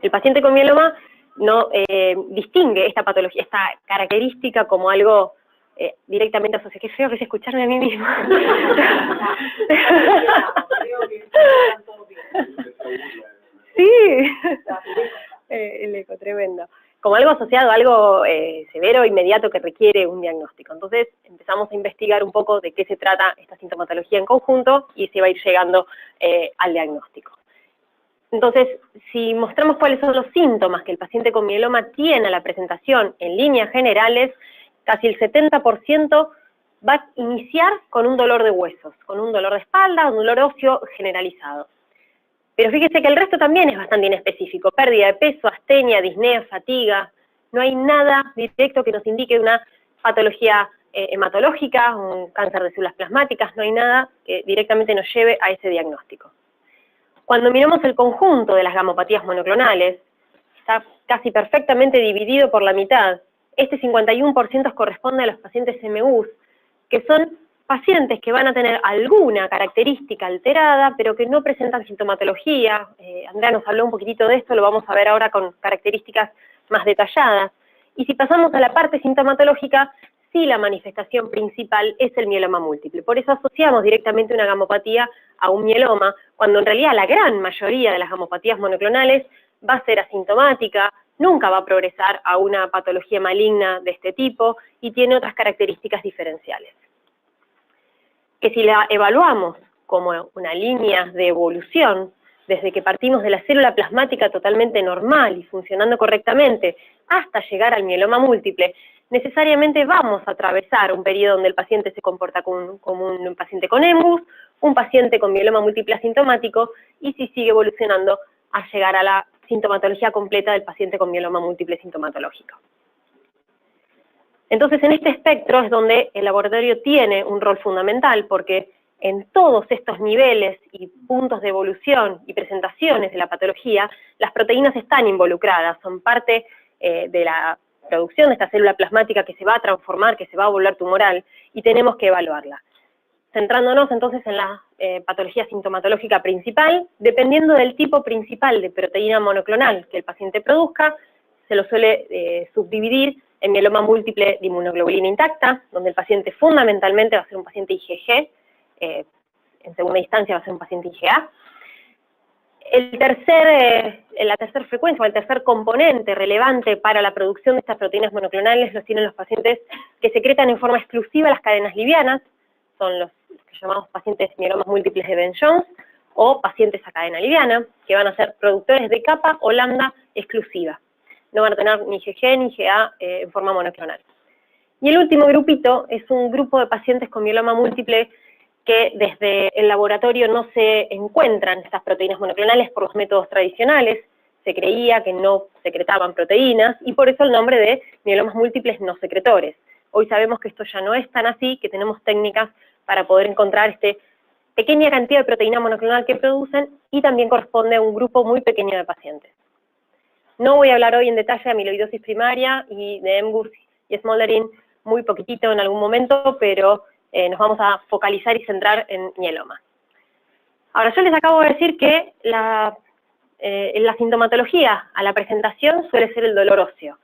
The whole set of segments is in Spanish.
El paciente con mieloma no distingue esta patología, esta característica como algo directamente asociado. Qué feo que es escucharme a mí mismo. Sí, el eco, tremendo. Como algo asociado a algo severo, inmediato, que requiere un diagnóstico. Entonces empezamos a investigar un poco de qué se trata esta sintomatología en conjunto y se va a ir llegando al diagnóstico. Entonces, si mostramos cuáles son los síntomas que el paciente con mieloma tiene a la presentación en líneas generales, casi el 70% va a iniciar con un dolor de huesos, con un dolor de espalda, un dolor óseo generalizado. Pero fíjese que el resto también es bastante inespecífico: pérdida de peso, astenia, disnea, fatiga. No hay nada directo que nos indique una patología hematológica, un cáncer de células plasmáticas, no hay nada que directamente nos lleve a ese diagnóstico. Cuando miramos el conjunto de las gamopatías monoclonales, está casi perfectamente dividido por la mitad. Este 51% corresponde a los pacientes MUs, que son pacientes que van a tener alguna característica alterada, pero que no presentan sintomatología. Andrea nos habló un poquitito de esto, lo vamos a ver ahora con características más detalladas. Y si pasamos a la parte sintomatológica, sí, la manifestación principal es el mieloma múltiple. Por eso asociamos directamente una gamopatía a un mieloma, cuando en realidad la gran mayoría de las gamopatías monoclonales va a ser asintomática, nunca va a progresar a una patología maligna de este tipo y tiene otras características diferenciales. Que si la evaluamos como una línea de evolución, desde que partimos de la célula plasmática totalmente normal y funcionando correctamente hasta llegar al mieloma múltiple, necesariamente vamos a atravesar un periodo donde el paciente se comporta como un paciente con EMBUS, un paciente con mieloma múltiple asintomático, y si sigue evolucionando a llegar a la sintomatología completa del paciente con mieloma múltiple sintomatológico. Entonces, en este espectro es donde el laboratorio tiene un rol fundamental, porque en todos estos niveles y puntos de evolución y presentaciones de la patología, las proteínas están involucradas, son parte de la producción de esta célula plasmática que se va a transformar, que se va a volver tumoral, y tenemos que evaluarla. Centrándonos entonces en la patología sintomatológica principal, dependiendo del tipo principal de proteína monoclonal que el paciente produzca, se lo suele subdividir en mieloma múltiple de inmunoglobulina intacta, donde el paciente fundamentalmente va a ser un paciente IgG, en segunda instancia va a ser un paciente IgA. La tercera frecuencia o el tercer componente relevante para la producción de estas proteínas monoclonales los tienen los pacientes que secretan en forma exclusiva las cadenas livianas, son los que llamamos pacientes mielomas múltiples de Ben-Jones, o pacientes a cadena liviana, que van a ser productores de capa o lambda exclusiva. No van a tener ni IgG ni IgA en forma monoclonal. Y el último grupito es un grupo de pacientes con mieloma múltiple que desde el laboratorio no se encuentran estas proteínas monoclonales por los métodos tradicionales. Se creía que no secretaban proteínas y por eso el nombre de mielomas múltiples no secretores. Hoy sabemos que esto ya no es tan así, que tenemos técnicas para poder encontrar esta pequeña cantidad de proteína monoclonal que producen, y también corresponde a un grupo muy pequeño de pacientes. No voy a hablar hoy en detalle de amiloidosis primaria y de EMBUS y Smoldering, muy poquitito en algún momento, pero nos vamos a focalizar y centrar en mieloma. Ahora, yo les acabo de decir que la sintomatología a la presentación suele ser el dolor óseo.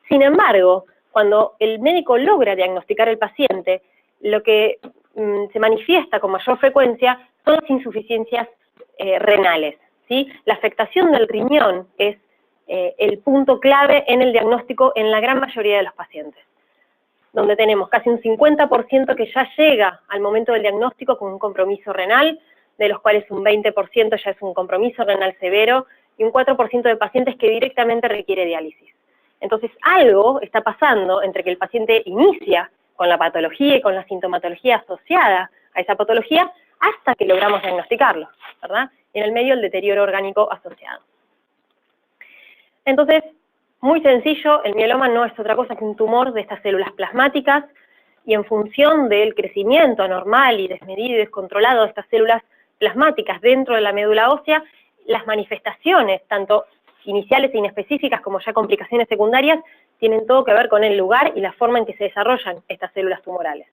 Sin embargo, cuando el médico logra diagnosticar al paciente, lo que se manifiesta con mayor frecuencia son las insuficiencias renales, ¿sí? La afectación del riñón es el punto clave en el diagnóstico en la gran mayoría de los pacientes, donde tenemos casi un 50% que ya llega al momento del diagnóstico con un compromiso renal, de los cuales un 20% ya es un compromiso renal severo, y un 4% de pacientes que directamente requiere diálisis. Entonces, algo está pasando entre que el paciente inicia con la patología y con la sintomatología asociada a esa patología, hasta que logramos diagnosticarlo, ¿verdad? Y en el medio el deterioro orgánico asociado. Entonces, muy sencillo, el mieloma no es otra cosa que un tumor de estas células plasmáticas, y en función del crecimiento anormal y desmedido y descontrolado de estas células plasmáticas dentro de la médula ósea, las manifestaciones, tanto iniciales e inespecíficas como ya complicaciones secundarias, tienen todo que ver con el lugar y la forma en que se desarrollan estas células tumorales.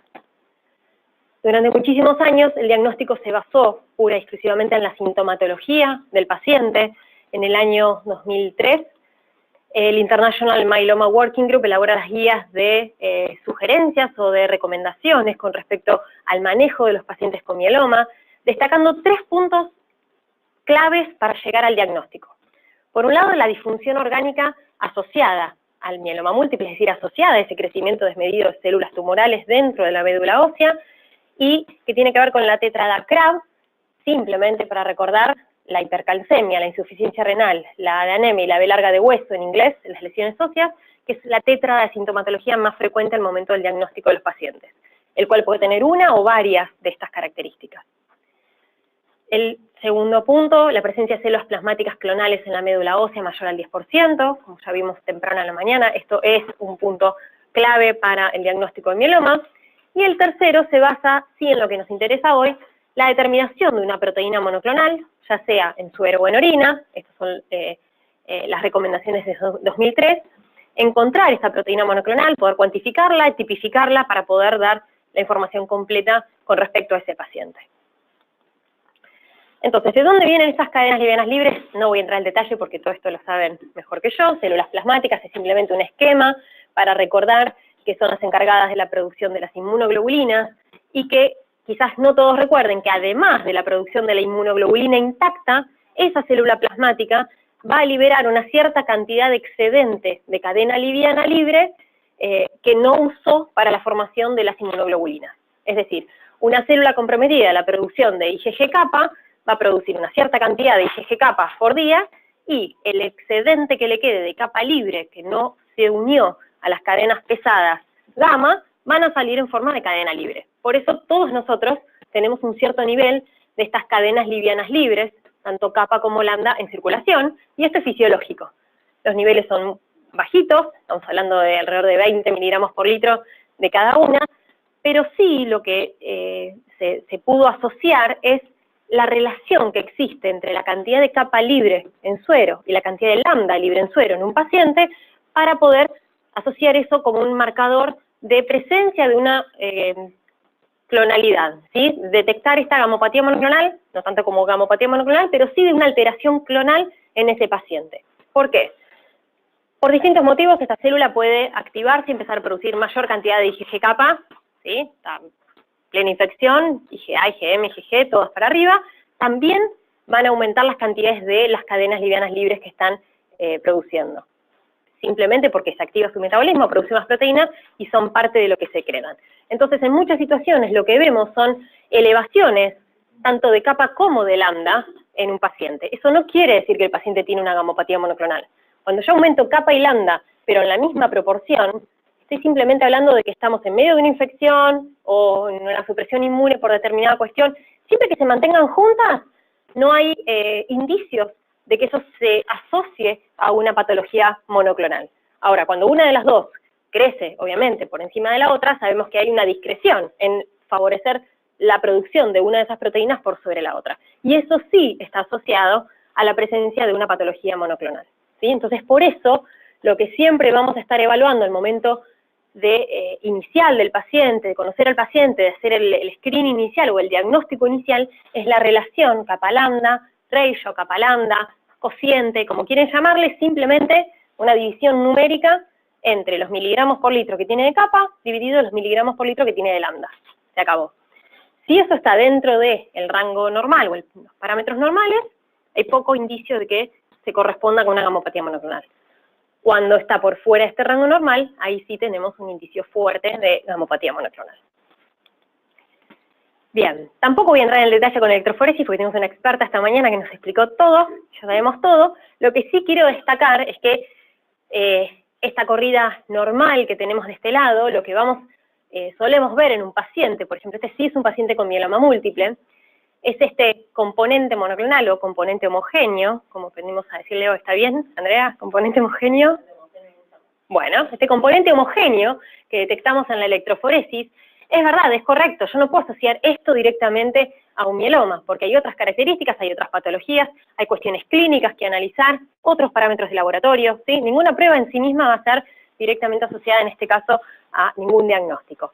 Durante muchísimos años el diagnóstico se basó pura y exclusivamente en la sintomatología del paciente, en el año 2003, el International Myeloma Working Group elabora las guías de sugerencias o de recomendaciones con respecto al manejo de los pacientes con mieloma, destacando 3 puntos claves para llegar al diagnóstico. Por un lado, la disfunción orgánica asociada al mieloma múltiple, es decir, asociada a ese crecimiento desmedido de células tumorales dentro de la médula ósea, y que tiene que ver con la tétrada CRAB, simplemente para recordar la hipercalcemia, la insuficiencia renal, la de anemia y la B larga de hueso en inglés, las lesiones óseas, que es la tétrada de sintomatología más frecuente al momento del diagnóstico de los pacientes, el cual puede tener una o varias de estas características. El segundo punto, la presencia de células plasmáticas clonales en la médula ósea mayor al 10%, como ya vimos temprano en la mañana, esto es un punto clave para el diagnóstico de mieloma. Y el tercero se basa, sí, en lo que nos interesa hoy, la determinación de una proteína monoclonal, ya sea en suero o en orina, estas son las recomendaciones de 2003, encontrar esta proteína monoclonal, poder cuantificarla y tipificarla para poder dar la información completa con respecto a ese paciente. Entonces, ¿de dónde vienen estas cadenas livianas libres? No voy a entrar en detalle porque todo esto lo saben mejor que yo. Células plasmáticas es simplemente un esquema para recordar que son las encargadas de la producción de las inmunoglobulinas y que quizás no todos recuerden que además de la producción de la inmunoglobulina intacta, esa célula plasmática va a liberar una cierta cantidad de excedente de cadena liviana libre que no usó para la formación de las inmunoglobulinas. Es decir, una célula comprometida en la producción de IgG-kappa va a producir una cierta cantidad de IgG-kappa por día y el excedente que le quede de capa libre que no se unió a las cadenas pesadas gamma van a salir en forma de cadena libre. Por eso todos nosotros tenemos un cierto nivel de estas cadenas livianas libres, tanto kappa como lambda en circulación, y esto es fisiológico. Los niveles son bajitos, estamos hablando de alrededor de 20 miligramos por litro de cada una, pero sí lo que se pudo asociar es la relación que existe entre la cantidad de kappa libre en suero y la cantidad de lambda libre en suero en un paciente para poder asociar eso como un marcador de presencia de una clonalidad, ¿sí? Detectar esta gamopatía monoclonal, no tanto como gamopatía monoclonal, pero sí de una alteración clonal en ese paciente. ¿Por qué? Por distintos motivos, esta célula puede activarse y empezar a producir mayor cantidad de IgG-kappa, ¿sí? Está plena infección, IgA, IgM, IgG, todas para arriba. También van a aumentar las cantidades de las cadenas livianas libres que están produciendo. Simplemente porque se activa su metabolismo, produce más proteínas y son parte de lo que secretan. Entonces, en muchas situaciones lo que vemos son elevaciones tanto de kappa como de lambda en un paciente. Eso no quiere decir que el paciente tiene una gamopatía monoclonal. Cuando yo aumento kappa y lambda, pero en la misma proporción, estoy simplemente hablando de que estamos en medio de una infección o en una supresión inmune por determinada cuestión. Siempre que se mantengan juntas, no hay indicios de que eso se asocie a una patología monoclonal. Ahora, cuando una de las dos crece, obviamente, por encima de la otra, sabemos que hay una discreción en favorecer la producción de una de esas proteínas por sobre la otra. Y eso sí está asociado a la presencia de una patología monoclonal, ¿sí? Entonces, por eso, lo que siempre vamos a estar evaluando al momento de inicial del paciente, de conocer al paciente, de hacer el screening inicial o el diagnóstico inicial, es la relación kappa-lambda, ratio, kappa-lambda, cociente, como quieren llamarle, simplemente una división numérica entre los miligramos por litro que tiene de kappa dividido los miligramos por litro que tiene de lambda. Se acabó. Si eso está dentro del rango normal o los parámetros normales, hay poco indicio de que se corresponda con una gamopatía monoclonal. Cuando está por fuera de este rango normal, ahí sí tenemos un indicio fuerte de gamopatía monoclonal. Bien, tampoco voy a entrar en el detalle con electroforesis porque tenemos una experta esta mañana que nos explicó todo, ya sabemos todo. Lo que sí quiero destacar es que esta corrida normal que tenemos de este lado, lo que solemos ver en un paciente, por ejemplo, este sí es un paciente con mieloma múltiple, es este componente monoclonal o componente homogéneo, como aprendimos a decirle hoy, ¿está bien, Andrea? ¿Componente homogéneo? Bueno, este componente homogéneo que detectamos en la electroforesis, es verdad, es correcto, yo no puedo asociar esto directamente a un mieloma, porque hay otras características, hay otras patologías, hay cuestiones clínicas que analizar, otros parámetros de laboratorio, ¿sí? Ninguna prueba en sí misma va a ser directamente asociada en este caso a ningún diagnóstico.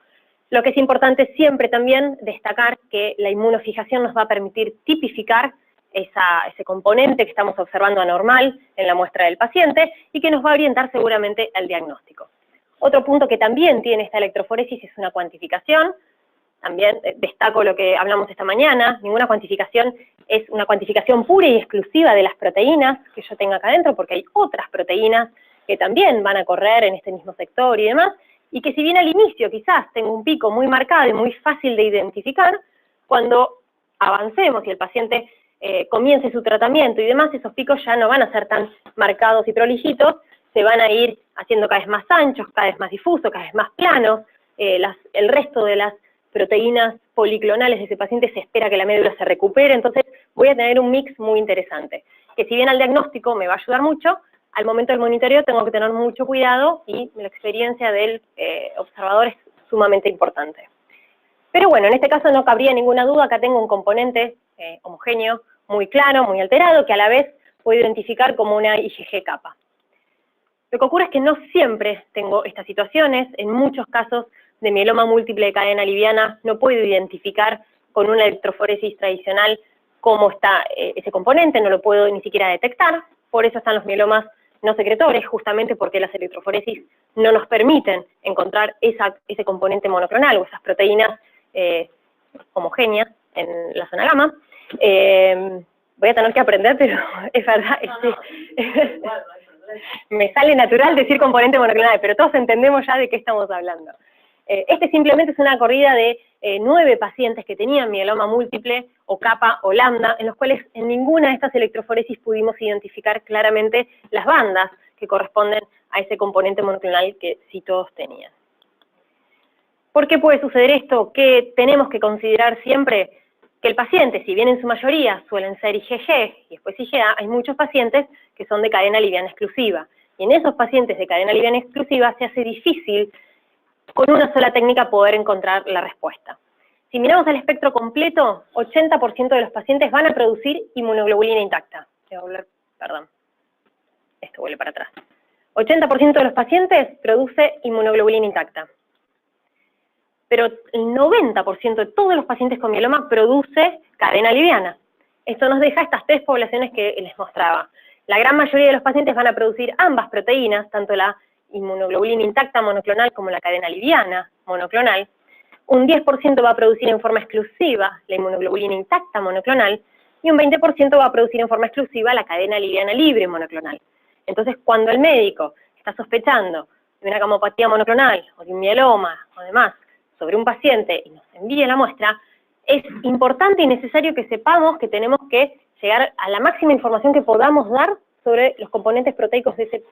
Lo que es importante siempre también destacar que la inmunofijación nos va a permitir tipificar ese componente que estamos observando anormal en la muestra del paciente y que nos va a orientar seguramente al diagnóstico. Otro punto que también tiene esta electroforesis es una cuantificación. También destaco lo que hablamos esta mañana, ninguna cuantificación es una cuantificación pura y exclusiva de las proteínas que yo tenga acá adentro, porque hay otras proteínas que también van a correr en este mismo sector y demás, y que si bien al inicio quizás tengo un pico muy marcado y muy fácil de identificar, cuando avancemos y el paciente comience su tratamiento y demás, esos picos ya no van a ser tan marcados y prolijitos, se van a ir haciendo cada vez más anchos, cada vez más difusos, cada vez más planos, el resto de las proteínas policlonales de ese paciente se espera que la médula se recupere, entonces voy a tener un mix muy interesante, que si bien al diagnóstico me va a ayudar mucho, al momento del monitoreo tengo que tener mucho cuidado y la experiencia del observador es sumamente importante. Pero bueno, en este caso no cabría ninguna duda, acá tengo un componente homogéneo, muy claro, muy alterado, que a la vez puedo identificar como una IgG kappa. Lo que ocurre es que no siempre tengo estas situaciones, en muchos casos de mieloma múltiple de cadena liviana no puedo identificar con una electroforesis tradicional cómo está ese componente, no lo puedo ni siquiera detectar, por eso están los mielomas no secretores, justamente porque las electroforesis no nos permiten encontrar ese componente monoclonal o esas proteínas homogéneas en la zona gamma. Voy a tener que aprender, pero es verdad, me sale natural decir componente monoclonal, pero todos entendemos ya de qué estamos hablando. Este simplemente es una corrida de 9 pacientes que tenían mieloma múltiple, o kappa o lambda, en los cuales en ninguna de estas electroforesis pudimos identificar claramente las bandas que corresponden a ese componente monoclonal que sí todos tenían. ¿Por qué puede suceder esto? Que tenemos que considerar siempre que el paciente, si bien en su mayoría suelen ser IgG y después IgA, hay muchos pacientes que son de cadena liviana exclusiva. Y en esos pacientes de cadena liviana exclusiva se hace difícil con una sola técnica poder encontrar la respuesta. Si miramos el espectro completo, 80% de los pacientes van a producir inmunoglobulina intacta. Perdón, esto vuelve para atrás. 80% de los pacientes produce inmunoglobulina intacta. Pero el 90% de todos los pacientes con mieloma produce cadena liviana. Esto nos deja estas 3 poblaciones que les mostraba. La gran mayoría de los pacientes van a producir ambas proteínas, tanto la inmunoglobulina intacta monoclonal como la cadena liviana monoclonal. Un 10% va a producir en forma exclusiva la inmunoglobulina intacta monoclonal y un 20% va a producir en forma exclusiva la cadena liviana libre monoclonal. Entonces, cuando el médico está sospechando de una gamopatía monoclonal o de un mieloma o demás sobre un paciente y nos envía la muestra, es importante y necesario que sepamos que tenemos que llegar a la máxima información que podamos dar sobre los componentes proteicos de ese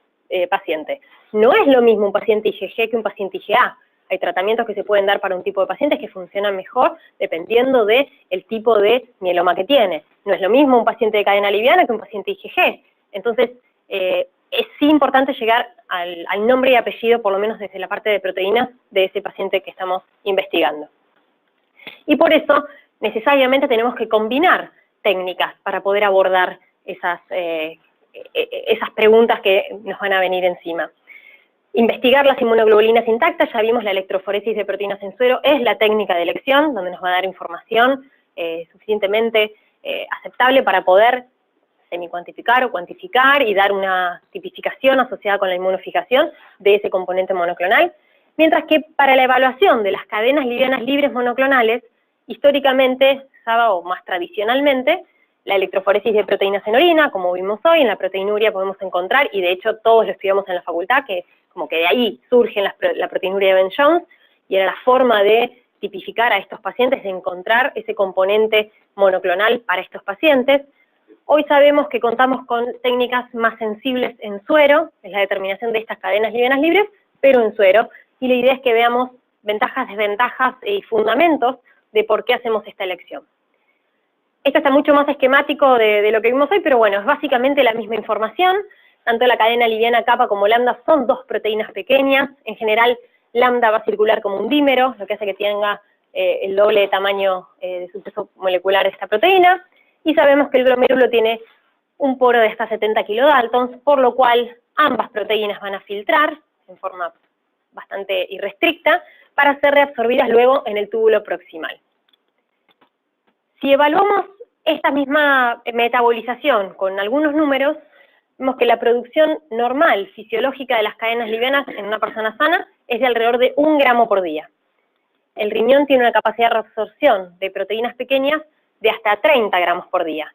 paciente. No es lo mismo un paciente IgG que un paciente IgA. Hay tratamientos que se pueden dar para un tipo de pacientes que funcionan mejor dependiendo del tipo de mieloma que tiene. No es lo mismo un paciente de cadena liviana que un paciente IgG. Entonces, es sí importante llegar al nombre y apellido, por lo menos desde la parte de proteínas, de ese paciente que estamos investigando. Y por eso, necesariamente tenemos que combinar técnicas para poder abordar esas preguntas que nos van a venir encima. Investigar las inmunoglobulinas intactas, ya vimos la electroforesis de proteínas en suero, es la técnica de elección, donde nos va a dar información suficientemente aceptable para poder semi-cuantificar o cuantificar y dar una tipificación asociada con la inmunofijación de ese componente monoclonal, mientras que para la evaluación de las cadenas livianas libres monoclonales, históricamente, o más tradicionalmente, la electroforesis de proteínas en orina, como vimos hoy, en la proteinuria podemos encontrar, y de hecho todos lo estudiamos en la facultad, que como que de ahí surge la proteinuria de Ben-Jones, y era la forma de tipificar a estos pacientes, de encontrar ese componente monoclonal para estos pacientes. Hoy sabemos que contamos con técnicas más sensibles en suero, es la determinación de estas cadenas livianas libres, pero en suero, y la idea es que veamos ventajas, desventajas y fundamentos de por qué hacemos esta elección. Esto está mucho más esquemático de lo que vimos hoy, pero bueno, es básicamente la misma información. Tanto la cadena liviana kappa como lambda son 2 proteínas pequeñas. En general, lambda va a circular como un dímero, lo que hace que tenga el doble de tamaño de su peso molecular de esta proteína. Y sabemos que el glomérulo tiene un poro de hasta 70 kilodaltons, por lo cual ambas proteínas van a filtrar en forma bastante irrestricta para ser reabsorbidas luego en el túbulo proximal. Si evaluamos esta misma metabolización con algunos números, vemos que la producción normal, fisiológica de las cadenas livianas en una persona sana es de alrededor de 1 gramo por día. El riñón tiene una capacidad de reabsorción de proteínas pequeñas de hasta 30 gramos por día.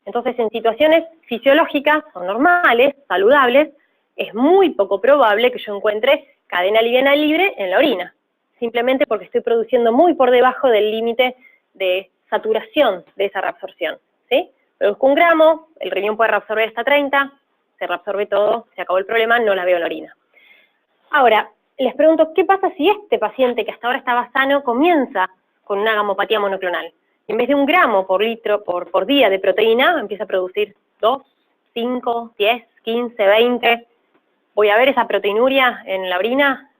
Entonces, en situaciones fisiológicas o normales, saludables, es muy poco probable que yo encuentre cadena liviana libre en la orina, simplemente porque estoy produciendo muy por debajo del límite de saturación de esa reabsorción, ¿sí? Produzco 1 gramo, el riñón puede reabsorber hasta 30, se reabsorbe todo, se acabó el problema, no la veo en la orina. Ahora, les pregunto, ¿qué pasa si este paciente que hasta ahora estaba sano comienza con una gamopatía monoclonal? En vez de 1 gramo por litro por día de proteína, empieza a producir 2, 5, 10, 15, 20. ¿Voy a ver esa proteinuria en la orina?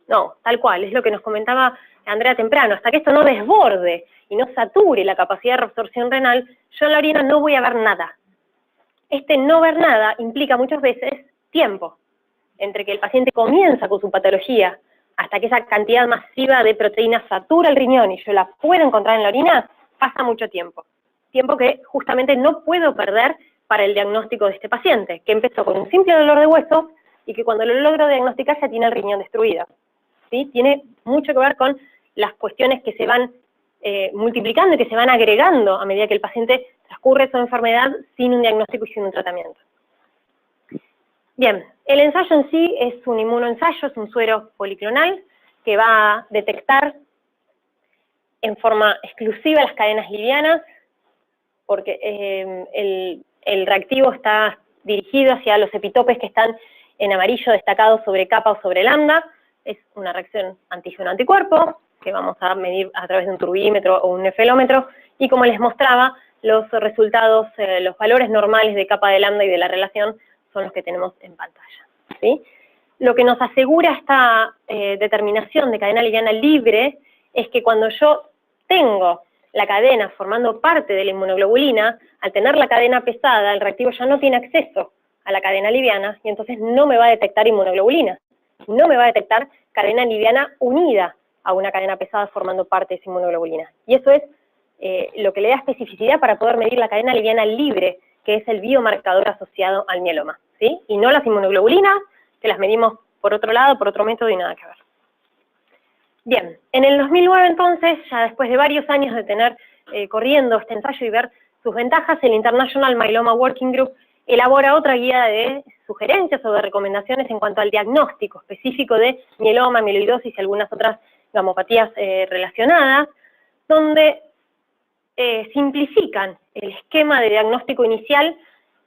No, tal cual, es lo que nos comentaba Andrea temprano. Hasta que esto no desborde y no sature la capacidad de reabsorción renal, yo en la orina no voy a ver nada. Este no ver nada implica muchas veces tiempo. Entre que el paciente comienza con su patología hasta que esa cantidad masiva de proteína satura el riñón y yo la puedo encontrar en la orina, pasa mucho tiempo. Tiempo que justamente no puedo perder para el diagnóstico de este paciente, que empezó con un simple dolor de hueso y que cuando lo logro diagnosticar ya tiene el riñón destruido. ¿Sí? Tiene mucho que ver con las cuestiones que se van multiplicando y que se van agregando a medida que el paciente transcurre su enfermedad sin un diagnóstico y sin un tratamiento. Bien, el ensayo en sí es un inmunoensayo, es un suero policlonal que va a detectar en forma exclusiva las cadenas livianas, porque el reactivo está dirigido hacia los epitopes que están en amarillo destacados sobre capa o sobre lambda. Es una reacción antígeno-anticuerpo que vamos a medir a través de un turbímetro o un nefelómetro, y como les mostraba, los resultados, los valores normales de capa de lambda y de la relación son los que tenemos en pantalla, ¿sí? Lo que nos asegura esta determinación de cadena liviana libre es que cuando yo tengo la cadena formando parte de la inmunoglobulina, al tener la cadena pesada, el reactivo ya no tiene acceso a la cadena liviana y entonces no me va a detectar inmunoglobulina, no me va a detectar cadena liviana unida a una cadena pesada formando parte de esa inmunoglobulina. Y eso es lo que le da especificidad para poder medir la cadena liviana libre, que es el biomarcador asociado al mieloma, ¿sí? Y no las inmunoglobulinas, que las medimos por otro lado, por otro método y nada que ver. Bien, en el 2009 entonces, ya después de varios años de tener corriendo este ensayo y ver sus ventajas, el International Myeloma Working Group elabora otra guía de sugerencias o de recomendaciones en cuanto al diagnóstico específico de mieloma, mieloidosis y algunas otras gamopatías relacionadas, donde simplifican el esquema de diagnóstico inicial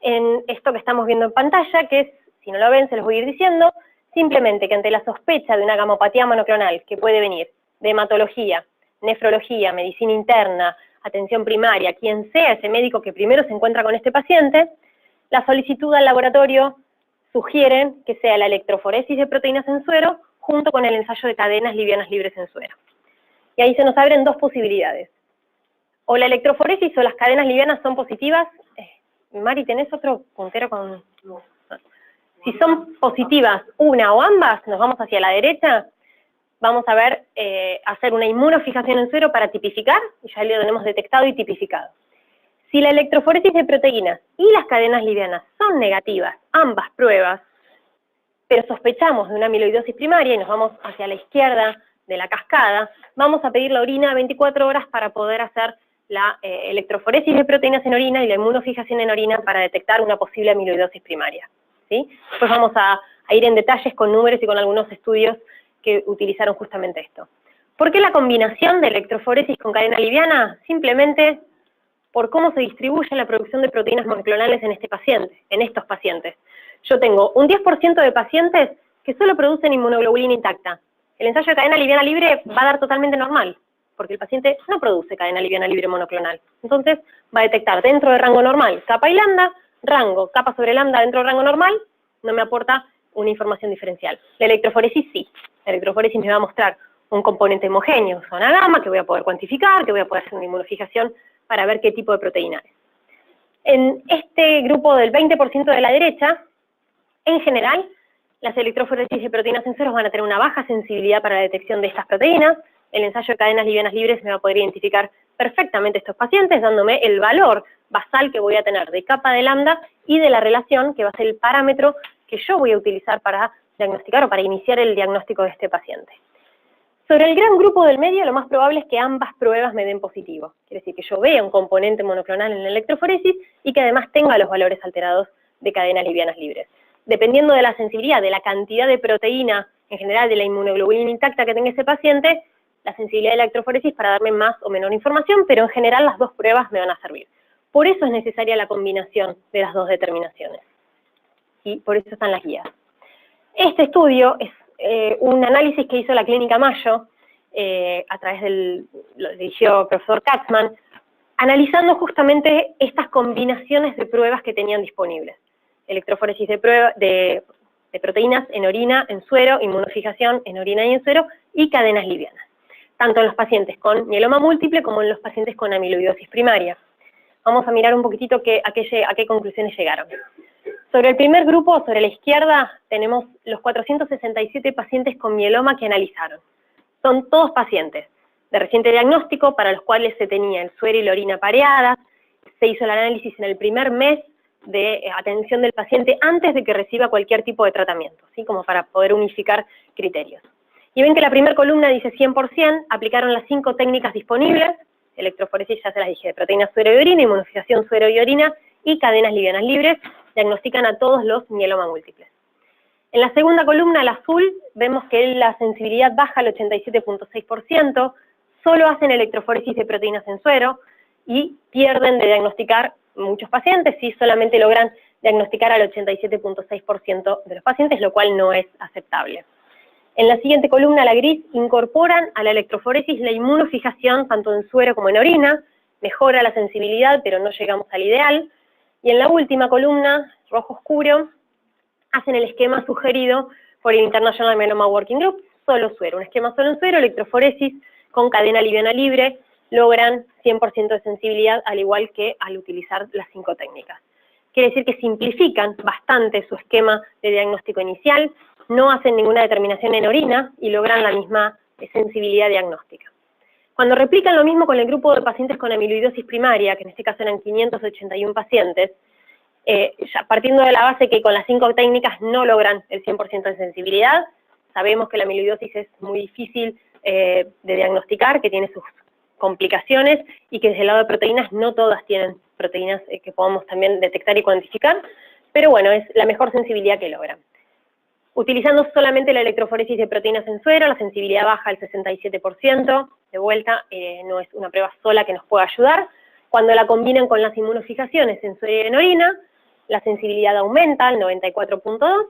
en esto que estamos viendo en pantalla, que es, si no lo ven, se los voy a ir diciendo, simplemente que ante la sospecha de una gamopatía monoclonal que puede venir de hematología, nefrología, medicina interna, atención primaria, quien sea ese médico que primero se encuentra con este paciente, la solicitud al laboratorio sugieren que sea la electroforesis de proteínas en suero junto con el ensayo de cadenas livianas libres en suero. Y ahí se nos abren dos posibilidades. O la electroforesis o las cadenas livianas son positivas. Mari, ¿tenés otro puntero con...? Si son positivas una o ambas, nos vamos hacia la derecha, vamos a ver, hacer una inmunofijación en suero para tipificar, y ya lo tenemos detectado y tipificado. Si la electroforesis de proteínas y las cadenas livianas son negativas, ambas pruebas, pero sospechamos de una amiloidosis primaria y nos vamos hacia la izquierda de la cascada, vamos a pedir la orina 24 horas para poder hacer la electroforesis de proteínas en orina y la inmunofijación en orina para detectar una posible amiloidosis primaria, ¿sí? Después vamos a ir en detalles con números y con algunos estudios que utilizaron justamente esto. ¿Por qué la combinación de electroforesis con cadena liviana? Simplemente por cómo se distribuye la producción de proteínas monoclonales en este paciente, en estos pacientes. Yo tengo un 10% de pacientes que solo producen inmunoglobulina intacta. El ensayo de cadena liviana libre va a dar totalmente normal, porque el paciente no produce cadena liviana libre monoclonal. Entonces va a detectar dentro del rango normal capa y lambda, rango capa sobre lambda dentro del rango normal, no me aporta una información diferencial. La electroforesis sí. La electroforesis me va a mostrar un componente homogéneo, zona gamma, que voy a poder cuantificar, que voy a poder hacer una inmunofijación para ver qué tipo de proteína es. En este grupo del 20% de la derecha, en general, las electroforesis de proteínas en sueros van a tener una baja sensibilidad para la detección de estas proteínas. El ensayo de cadenas livianas libres me va a poder identificar perfectamente estos pacientes, dándome el valor basal que voy a tener de kappa de lambda y de la relación que va a ser el parámetro que yo voy a utilizar para diagnosticar o para iniciar el diagnóstico de este paciente. Sobre el gran grupo del medio, lo más probable es que ambas pruebas me den positivo. Quiere decir que yo vea un componente monoclonal en la electroforesis y que además tenga los valores alterados de cadenas livianas libres. Dependiendo de la sensibilidad, de la cantidad de proteína, en general de la inmunoglobulina intacta que tenga ese paciente, la sensibilidad de la electroforesis para darme más o menor información, pero en general las dos pruebas me van a servir. Por eso es necesaria la combinación de las dos determinaciones. Y por eso están las guías. Este estudio es un análisis que hizo la Clínica Mayo, a través lo dirigió el profesor Katzman, analizando justamente estas combinaciones de pruebas que tenían disponibles. Electroforesis de proteínas en orina, en suero, inmunofijación en orina y en suero, y cadenas livianas, tanto en los pacientes con mieloma múltiple como en los pacientes con amiloidosis primaria. Vamos a mirar un poquitito a qué conclusiones llegaron. Sobre el primer grupo, sobre la izquierda, tenemos los 467 pacientes con mieloma que analizaron. Son todos pacientes de reciente diagnóstico para los cuales se tenía el suero y la orina pareadas, se hizo el análisis en el primer mes de atención del paciente antes de que reciba cualquier tipo de tratamiento, ¿sí? Como para poder unificar criterios. Y ven que la primera columna dice 100%, aplicaron las 5 técnicas disponibles, electroforesis ya se las dije, de proteínas suero y orina, inmunofijación suero y orina, y cadenas livianas libres, diagnostican a todos los mieloma múltiples. En la segunda columna, el azul, vemos que la sensibilidad baja al 87.6%, solo hacen electroforesis de proteínas en suero y pierden de diagnosticar muchos pacientes, y solamente logran diagnosticar al 87.6% de los pacientes, lo cual no es aceptable. En la siguiente columna, la gris, incorporan a la electroforesis la inmunofijación tanto en suero como en orina, mejora la sensibilidad, pero no llegamos al ideal. Y en la última columna, rojo oscuro, hacen el esquema sugerido por el International Myeloma Working Group, solo suero, un esquema solo en suero, electroforesis con cadena liviana libre, logran 100% de sensibilidad, al igual que al utilizar las 5 técnicas. Quiere decir que simplifican bastante su esquema de diagnóstico inicial, no hacen ninguna determinación en orina y logran la misma sensibilidad diagnóstica. Cuando replican lo mismo con el grupo de pacientes con amiloidosis primaria, que en este caso eran 581 pacientes, ya partiendo de la base que con las 5 técnicas no logran el 100% de sensibilidad, sabemos que la amiloidosis es muy difícil de diagnosticar, que tiene sus complicaciones y que desde el lado de proteínas no todas tienen proteínas que podamos también detectar y cuantificar, pero bueno, es la mejor sensibilidad que logran. Utilizando solamente la electroforesis de proteínas en suero, la sensibilidad baja al 67%, de vuelta, no es una prueba sola que nos pueda ayudar. Cuando la combinan con las inmunofijaciones en suero y en orina, la sensibilidad aumenta al 94.2%,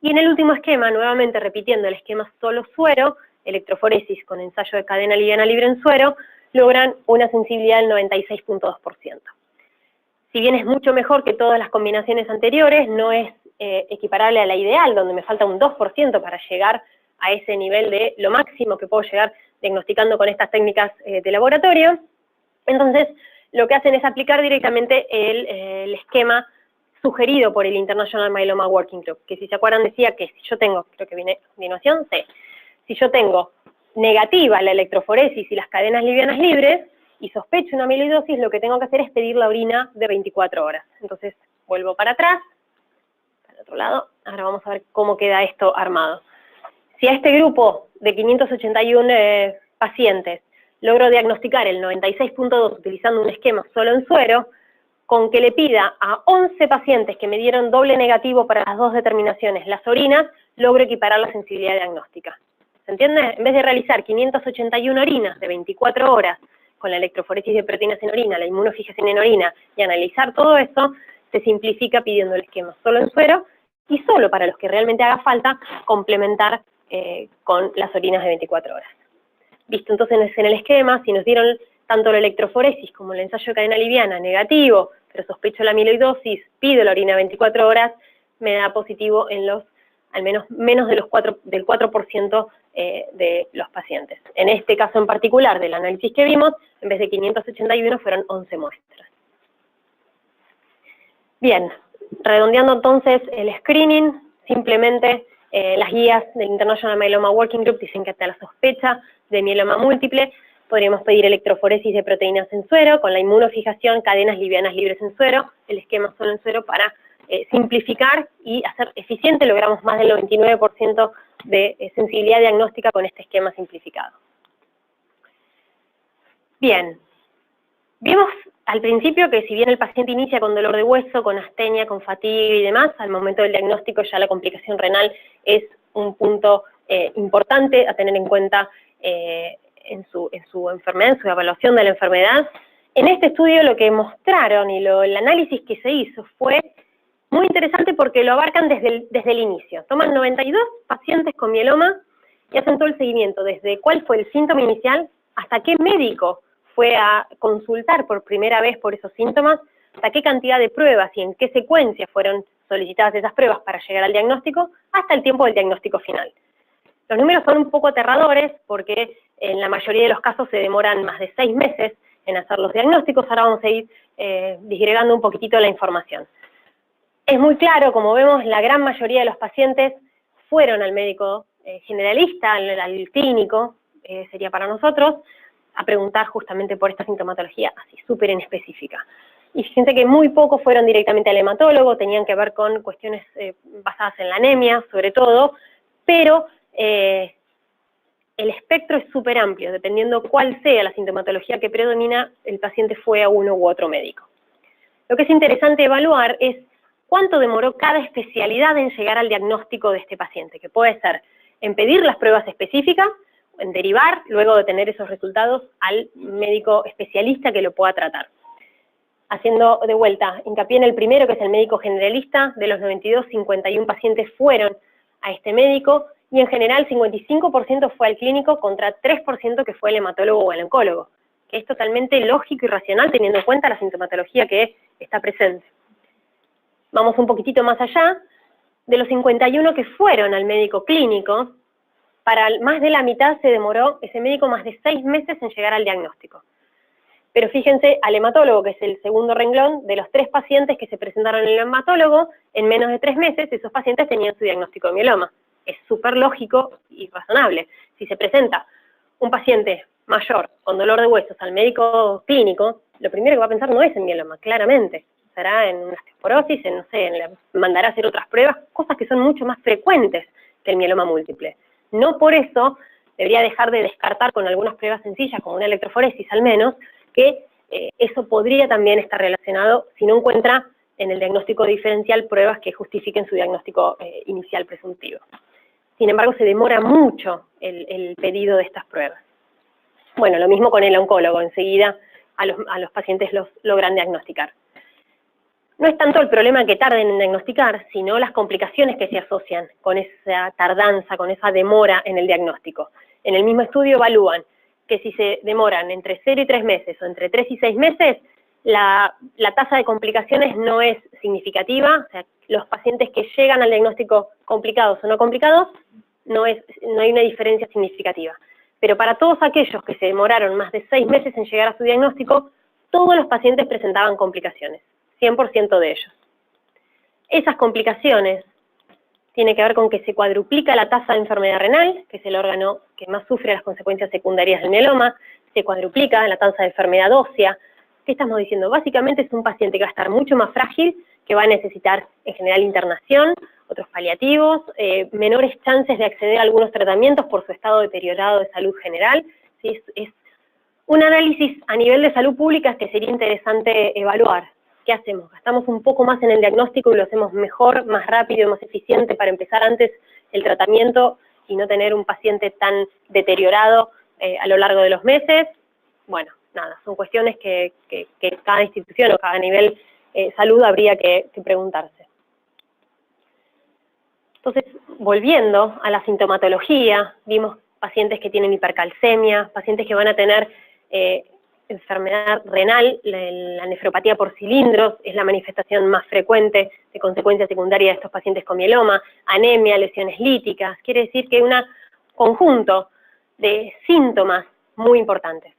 y en el último esquema, nuevamente repitiendo el esquema solo suero, electroforesis con ensayo de cadena liviana libre en suero, logran una sensibilidad del 96.2%. Si bien es mucho mejor que todas las combinaciones anteriores, no es equiparable a la ideal, donde me falta un 2% para llegar a ese nivel de lo máximo que puedo llegar diagnosticando con estas técnicas de laboratorio. Entonces, lo que hacen es aplicar directamente el esquema sugerido por el International Myeloma Working Group, que si se acuerdan decía que si yo tengo, creo que viene a continuación, sí, si yo tengo negativa la electroforesis y las cadenas livianas libres, y sospecho una amiloidosis, lo que tengo que hacer es pedir la orina de 24 horas. Entonces, vuelvo para atrás, para el otro lado, ahora vamos a ver cómo queda esto armado. Si a este grupo de 581 pacientes logro diagnosticar el 96.2 utilizando un esquema solo en suero, con que le pida a 11 pacientes que me dieron doble negativo para las 2 determinaciones, las orinas, logro equiparar la sensibilidad diagnóstica. ¿Se entiende? En vez de realizar 581 orinas de 24 horas con la electroforesis de proteínas en orina, la inmunofijación en orina y analizar todo eso, se simplifica pidiendo el esquema solo en suero y solo para los que realmente haga falta complementar con las orinas de 24 horas. Visto entonces en el esquema, si nos dieron tanto la electroforesis como el ensayo de cadena liviana negativo, pero sospecho la amiloidosis, pido la orina 24 horas, me da positivo en los, al menos del 4% de los pacientes. En este caso en particular, del análisis que vimos, en vez de 581 fueron 11 muestras. Bien, redondeando entonces el screening, simplemente las guías del International Myeloma Working Group dicen que hasta la sospecha de mieloma múltiple Podríamos pedir electroforesis de proteínas en suero, con la inmunofijación, cadenas livianas libres en suero, el esquema solo en suero para simplificar y hacer eficiente, logramos más del 99% de sensibilidad diagnóstica con este esquema simplificado. Bien, vimos al principio que si bien el paciente inicia con dolor de hueso, con astenia, con fatiga y demás, al momento del diagnóstico ya la complicación renal es un punto importante a tener en cuenta en su enfermedad, en su evaluación de la enfermedad. En este estudio lo que mostraron y el análisis que se hizo fue muy interesante porque lo abarcan desde el inicio. Toman 92 pacientes con mieloma y hacen todo el seguimiento, desde cuál fue el síntoma inicial hasta qué médico fue a consultar por primera vez por esos síntomas, hasta qué cantidad de pruebas y en qué secuencia fueron solicitadas esas pruebas para llegar al diagnóstico, hasta el tiempo del diagnóstico final. Los números son un poco aterradores porque en la mayoría de los casos se demoran más de 6 meses en hacer los diagnósticos. Ahora vamos a ir disgregando un poquitito la información. Es muy claro, como vemos, la gran mayoría de los pacientes fueron al médico generalista, al clínico, sería para nosotros, a preguntar justamente por esta sintomatología así súper en específica. Y fíjense que muy pocos fueron directamente al hematólogo, tenían que ver con cuestiones basadas en la anemia, sobre todo, pero el espectro es súper amplio, dependiendo cuál sea la sintomatología que predomina, el paciente fue a uno u otro médico. Lo que es interesante evaluar es cuánto demoró cada especialidad en llegar al diagnóstico de este paciente, que puede ser en pedir las pruebas específicas, en derivar, luego de tener esos resultados, al médico especialista que lo pueda tratar. Haciendo de vuelta hincapié en el primero, que es el médico generalista, de los 92, 51 pacientes fueron a este médico, y en general 55% fue al clínico contra 3% que fue el hematólogo o el oncólogo, que es totalmente lógico y racional teniendo en cuenta la sintomatología que está presente. Vamos un poquitito más allá, de los 51 que fueron al médico clínico, para más de la mitad se demoró ese médico más de 6 meses en llegar al diagnóstico. Pero fíjense, al hematólogo, que es el segundo renglón, de los 3 pacientes que se presentaron en el hematólogo, en menos de 3 meses, esos pacientes tenían su diagnóstico de mieloma. Es súper lógico y razonable. Si se presenta un paciente mayor con dolor de huesos al médico clínico, lo primero que va a pensar no es en mieloma, claramente. Será en una osteoporosis, no sé, mandará a hacer otras pruebas, cosas que son mucho más frecuentes que el mieloma múltiple. No por eso debería dejar de descartar con algunas pruebas sencillas, como una electroforesis al menos, que eso podría también estar relacionado si no encuentra en el diagnóstico diferencial pruebas que justifiquen su diagnóstico inicial presuntivo. Sin embargo, se demora mucho el pedido de estas pruebas. Bueno, lo mismo con el oncólogo, enseguida a los pacientes los logran diagnosticar. No es tanto el problema que tarden en diagnosticar, sino las complicaciones que se asocian con esa tardanza, con esa demora en el diagnóstico. En el mismo estudio evalúan que si se demoran entre 0 y 3 meses o entre 3 y 6 meses, la tasa de complicaciones no es significativa, o sea, los pacientes que llegan al diagnóstico complicados o no complicados, no hay una diferencia significativa. Pero para todos aquellos que se demoraron más de 6 meses en llegar a su diagnóstico, todos los pacientes presentaban complicaciones, 100% de ellos. Esas complicaciones tienen que ver con que se cuadruplica la tasa de enfermedad renal, que es el órgano que más sufre las consecuencias secundarias del mieloma, se cuadruplica la tasa de enfermedad ósea. ¿Qué estamos diciendo? Básicamente es un paciente que va a estar mucho más frágil, que va a necesitar en general internación, otros paliativos, menores chances de acceder a algunos tratamientos por su estado deteriorado de salud general. ¿Sí? Es un análisis a nivel de salud pública que sería interesante evaluar. ¿Qué hacemos? Gastamos un poco más en el diagnóstico y lo hacemos mejor, más rápido, más eficiente para empezar antes el tratamiento y no tener un paciente tan deteriorado a lo largo de los meses. Bueno, nada, son cuestiones que cada institución o cada nivel salud habría que preguntarse. Entonces, volviendo a la sintomatología, vimos pacientes que tienen hipercalcemia, pacientes que van a tener enfermedad renal, la nefropatía por cilindros es la manifestación más frecuente de consecuencia secundaria de estos pacientes con mieloma, anemia, lesiones líticas, quiere decir que hay un conjunto de síntomas muy importantes.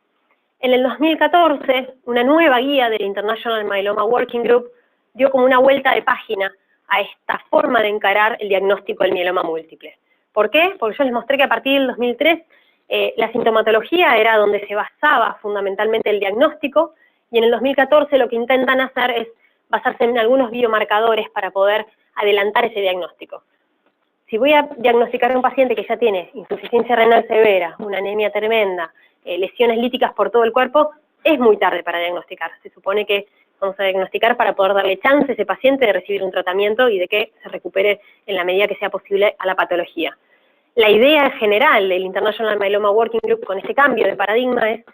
En el 2014, una nueva guía del International Myeloma Working Group dio como una vuelta de página a esta forma de encarar el diagnóstico del mieloma múltiple. ¿Por qué? Porque yo les mostré que a partir del 2003 La sintomatología era donde se basaba fundamentalmente el diagnóstico, y en el 2014 lo que intentan hacer es basarse en algunos biomarcadores para poder adelantar ese diagnóstico. Si voy a diagnosticar a un paciente que ya tiene insuficiencia renal severa, una anemia tremenda, lesiones líticas por todo el cuerpo, es muy tarde para diagnosticar. Se supone que vamos a diagnosticar para poder darle chance a ese paciente de recibir un tratamiento y de que se recupere en la medida que sea posible a la patología. La idea general del International Myeloma Working Group con este cambio de paradigma es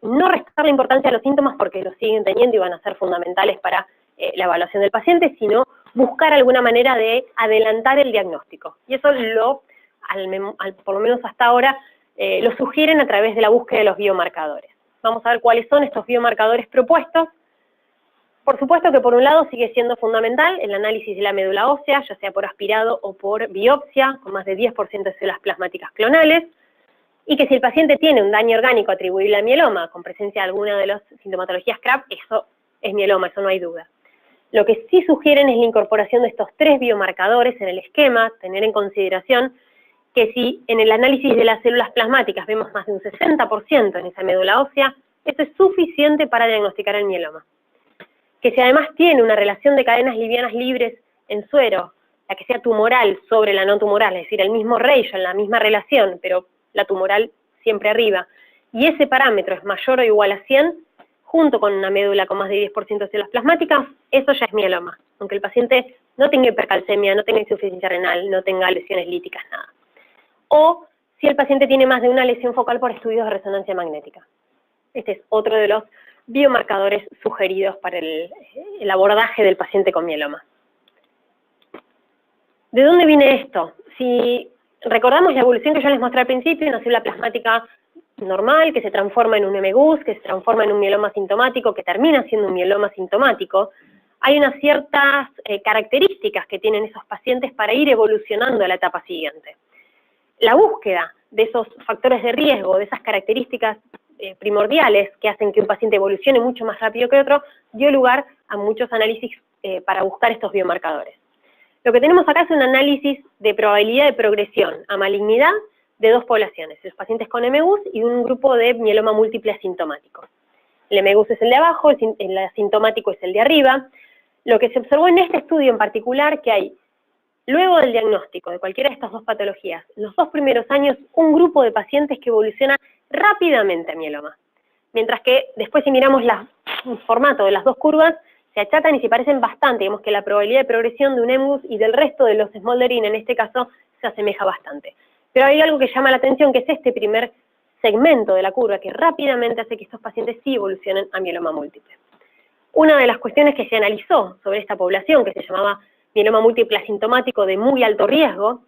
no restar la importancia a los síntomas porque los siguen teniendo y van a ser fundamentales para la evaluación del paciente, sino buscar alguna manera de adelantar el diagnóstico. Y eso por lo menos hasta ahora, lo sugieren a través de la búsqueda de los biomarcadores. Vamos a ver cuáles son estos biomarcadores propuestos. Por supuesto que por un lado sigue siendo fundamental el análisis de la médula ósea, ya sea por aspirado o por biopsia, con más de 10% de células plasmáticas clonales, y que si el paciente tiene un daño orgánico atribuible a mieloma, con presencia de alguna de las sintomatologías CRAB, eso es mieloma, eso no hay duda. Lo que sí sugieren es la incorporación de estos 3 biomarcadores en el esquema, tener en consideración que si en el análisis de las células plasmáticas vemos más de un 60% en esa médula ósea, eso es suficiente para diagnosticar el mieloma. Que si además tiene una relación de cadenas livianas libres en suero, la que sea tumoral sobre la no tumoral, es decir, el mismo ratio, la misma relación, pero la tumoral siempre arriba, y ese parámetro es mayor o igual a 100, junto con una médula con más de 10% de células plasmáticas, eso ya es mieloma, aunque el paciente no tenga hipercalcemia, no tenga insuficiencia renal, no tenga lesiones líticas, nada. O si el paciente tiene más de una lesión focal por estudios de resonancia magnética. Este es otro de los biomarcadores sugeridos para el abordaje del paciente con mieloma. ¿De dónde viene esto? Si recordamos la evolución que yo les mostré al principio, una célula plasmática normal que se transforma en un MGUS, que se transforma en un mieloma sintomático, que termina siendo un mieloma sintomático, hay unas ciertas características que tienen esos pacientes para ir evolucionando a la etapa siguiente. La búsqueda de esos factores de riesgo, de esas características primordiales que hacen que un paciente evolucione mucho más rápido que otro, dio lugar a muchos análisis para buscar estos biomarcadores. Lo que tenemos acá es un análisis de probabilidad de progresión a malignidad de 2 poblaciones, los pacientes con MGUS y un grupo de mieloma múltiple asintomático. El MGUS es el de abajo, el asintomático es el de arriba. Lo que se observó en este estudio en particular, que hay, luego del diagnóstico de cualquiera de estas 2 patologías, los 2 primeros años, un grupo de pacientes que evoluciona rápidamente a mieloma. Mientras que después si miramos el formato de las 2 curvas, se achatan y se parecen bastante, digamos que la probabilidad de progresión de un MGUS y del resto de los Smoldering en este caso se asemeja bastante. Pero hay algo que llama la atención, que es este primer segmento de la curva, que rápidamente hace que estos pacientes sí evolucionen a mieloma múltiple. Una de las cuestiones que se analizó sobre esta población, que se llamaba mieloma múltiple asintomático de muy alto riesgo,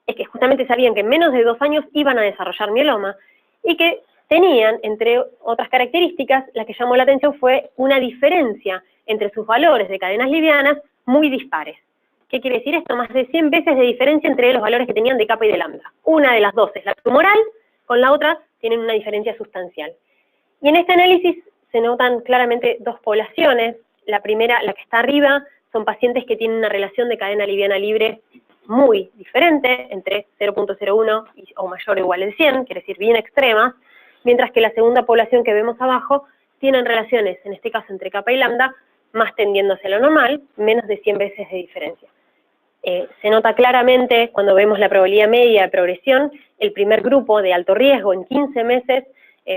es que justamente sabían que en menos de 2 años iban a desarrollar mieloma, y que tenían, entre otras características, la que llamó la atención fue una diferencia entre sus valores de cadenas livianas muy dispares. ¿Qué quiere decir esto? Más de 100 veces de diferencia entre los valores que tenían de kappa y de lambda. Una de las 2 es la tumoral, con la otra tienen una diferencia sustancial. Y en este análisis se notan claramente 2 poblaciones. La primera, la que está arriba, son pacientes que tienen una relación de cadena liviana libre muy diferente, entre 0.01 o mayor o igual a 100, quiere decir bien extremas, mientras que la segunda población que vemos abajo tienen relaciones, en este caso entre kappa y lambda, más tendiendo hacia lo normal, menos de 100 veces de diferencia. Se nota claramente cuando vemos la probabilidad media de progresión, el primer grupo de alto riesgo en 15 meses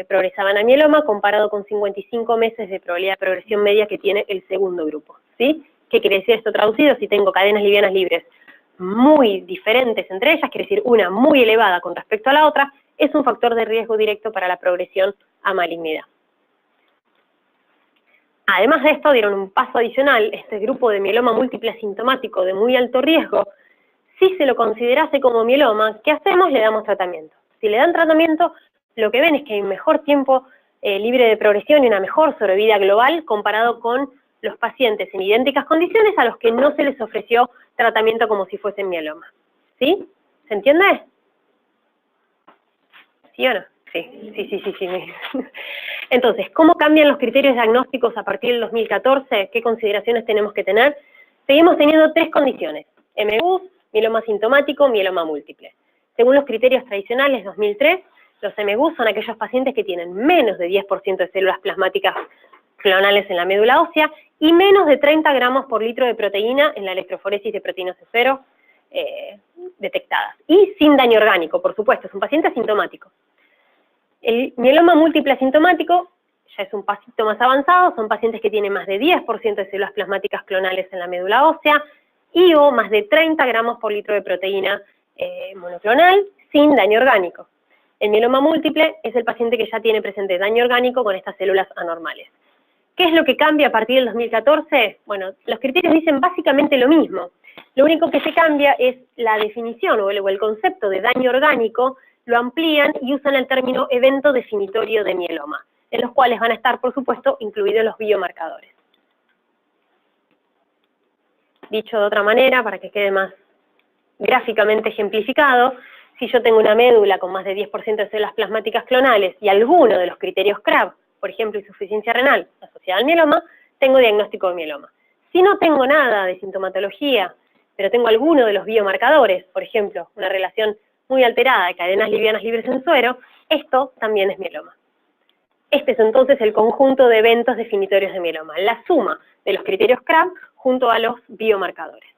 progresaban a mieloma, comparado con 55 meses de probabilidad de progresión media que tiene el segundo grupo, ¿sí? ¿Qué quiere decir esto traducido? Si tengo cadenas livianas libres muy diferentes entre ellas, quiere decir una muy elevada con respecto a la otra, es un factor de riesgo directo para la progresión a malignidad. Además de esto, dieron un paso adicional, este grupo de mieloma múltiple asintomático de muy alto riesgo, si se lo considerase como mieloma, ¿qué hacemos? Le damos tratamiento. Si le dan tratamiento, lo que ven es que hay un mejor tiempo libre de progresión y una mejor sobrevida global comparado con los pacientes en idénticas condiciones a los que no se les ofreció tratamiento como si fuesen mieloma. ¿Sí? ¿Se entiende? ¿Sí o no? Sí. Entonces, ¿cómo cambian los criterios diagnósticos a partir del 2014? ¿Qué consideraciones tenemos que tener? Seguimos teniendo 3 condiciones: MGUS, mieloma sintomático, mieloma múltiple. Según los criterios tradicionales 2003, los MGUS son aquellos pacientes que tienen menos de 10% de células plasmáticas clonales en la médula ósea y menos de 30 gramos por litro de proteína en la electroforesis de proteínas C0 detectadas. Y sin daño orgánico, por supuesto, es un paciente asintomático. El mieloma múltiple asintomático ya es un pasito más avanzado, son pacientes que tienen más de 10% de células plasmáticas clonales en la médula ósea y o más de 30 gramos por litro de proteína monoclonal sin daño orgánico. El mieloma múltiple es el paciente que ya tiene presente daño orgánico con estas células anormales. ¿Qué es lo que cambia a partir del 2014? Bueno, los criterios dicen básicamente lo mismo. Lo único que se cambia es la definición o el concepto de daño orgánico, lo amplían y usan el término evento definitorio de mieloma, en los cuales van a estar, por supuesto, incluidos los biomarcadores. Dicho de otra manera, para que quede más gráficamente ejemplificado, si yo tengo una médula con más de 10% de células plasmáticas clonales y alguno de los criterios CRAB, por ejemplo, insuficiencia renal asociada al mieloma, tengo diagnóstico de mieloma. Si no tengo nada de sintomatología, pero tengo alguno de los biomarcadores, por ejemplo, una relación muy alterada de cadenas livianas libres en suero, esto también es mieloma. Este es entonces el conjunto de eventos definitorios de mieloma, la suma de los criterios CRAB junto a los biomarcadores.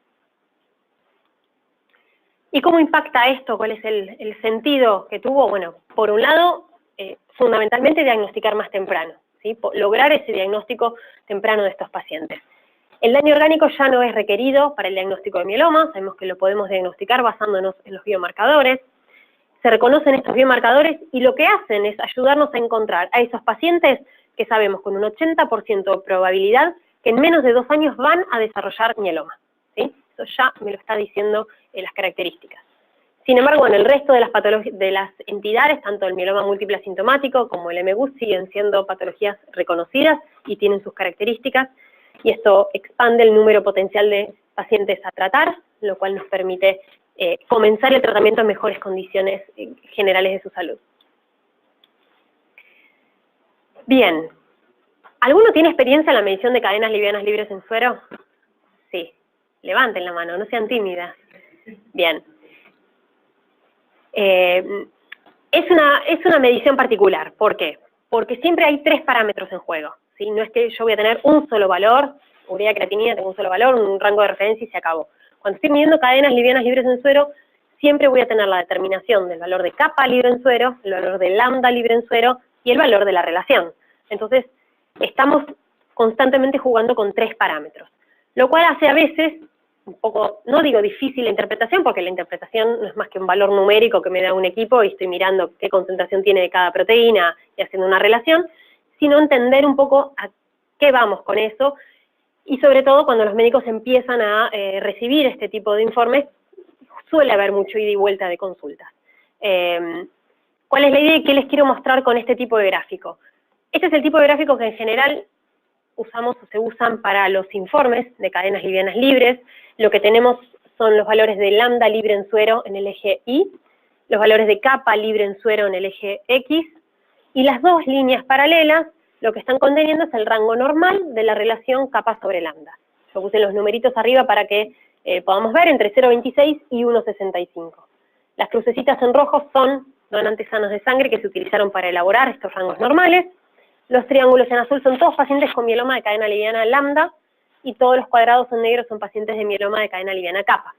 ¿Y cómo impacta esto? ¿Cuál es el sentido que tuvo? Bueno, por un lado, fundamentalmente diagnosticar más temprano, ¿sí? Lograr ese diagnóstico temprano de estos pacientes. El daño orgánico ya no es requerido para el diagnóstico de mieloma, sabemos que lo podemos diagnosticar basándonos en los biomarcadores. Se reconocen estos biomarcadores y lo que hacen es ayudarnos a encontrar a esos pacientes que sabemos con un 80% de probabilidad que en menos de 2 años van a desarrollar mieloma, ¿sí? Eso ya me lo está diciendo las características. Sin embargo, en el resto de las entidades, tanto el mieloma múltiple asintomático como el MGUS siguen siendo patologías reconocidas y tienen sus características, y esto expande el número potencial de pacientes a tratar, lo cual nos permite comenzar el tratamiento en mejores condiciones generales de su salud. Bien, ¿alguno tiene experiencia en la medición de cadenas livianas libres en suero? Sí, levanten la mano, no sean tímidas. Bien. Es una medición particular. ¿Por qué? Porque siempre hay 3 parámetros en juego, ¿sí? No es que yo voy a tener un solo valor, urea, creatinina, tengo un solo valor, un rango de referencia y se acabó. Cuando estoy midiendo cadenas livianas libres en suero, siempre voy a tener la determinación del valor de kappa libre en suero, el valor de lambda libre en suero y el valor de la relación. Entonces, estamos constantemente jugando con 3 parámetros, lo cual hace a veces un poco, no digo difícil la interpretación, porque la interpretación no es más que un valor numérico que me da un equipo y estoy mirando qué concentración tiene de cada proteína y haciendo una relación, sino entender un poco a qué vamos con eso, y sobre todo cuando los médicos empiezan a recibir este tipo de informes, suele haber mucho ida y vuelta de consultas. ¿Cuál es la idea y qué les quiero mostrar con este tipo de gráfico? Este es el tipo de gráfico que en general usamos o se usan para los informes de cadenas livianas libres. Lo que tenemos son los valores de lambda libre en suero en el eje Y, los valores de kappa libre en suero en el eje X, y las 2 líneas paralelas lo que están conteniendo es el rango normal de la relación kappa sobre lambda. Yo puse los numeritos arriba para que podamos ver entre 0,26 y 1,65. Las crucecitas en rojo son donantes sanos de sangre que se utilizaron para elaborar estos rangos normales. Los triángulos en azul son todos pacientes con mieloma de cadena liviana lambda, y todos los cuadrados en negro son pacientes de mieloma de cadena liviana kappa.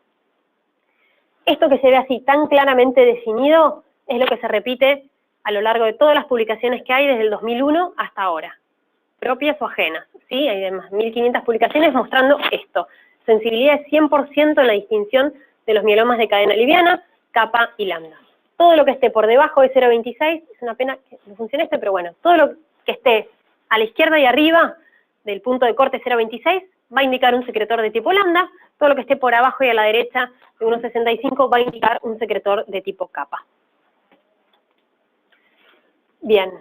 Esto que se ve así tan claramente definido es lo que se repite a lo largo de todas las publicaciones que hay desde el 2001 hasta ahora, propias o ajenas, ¿sí? Hay más de 1.500 publicaciones mostrando esto, sensibilidad de 100% en la distinción de los mielomas de cadena liviana, kappa y lambda. Todo lo que esté por debajo de 0,26, es una pena que no funcione todo, pero bueno, todo lo que esté a la izquierda y arriba del punto de corte 0,26 va a indicar un secretor de tipo lambda, todo lo que esté por abajo y a la derecha de 1,65 va a indicar un secretor de tipo kappa. Bien,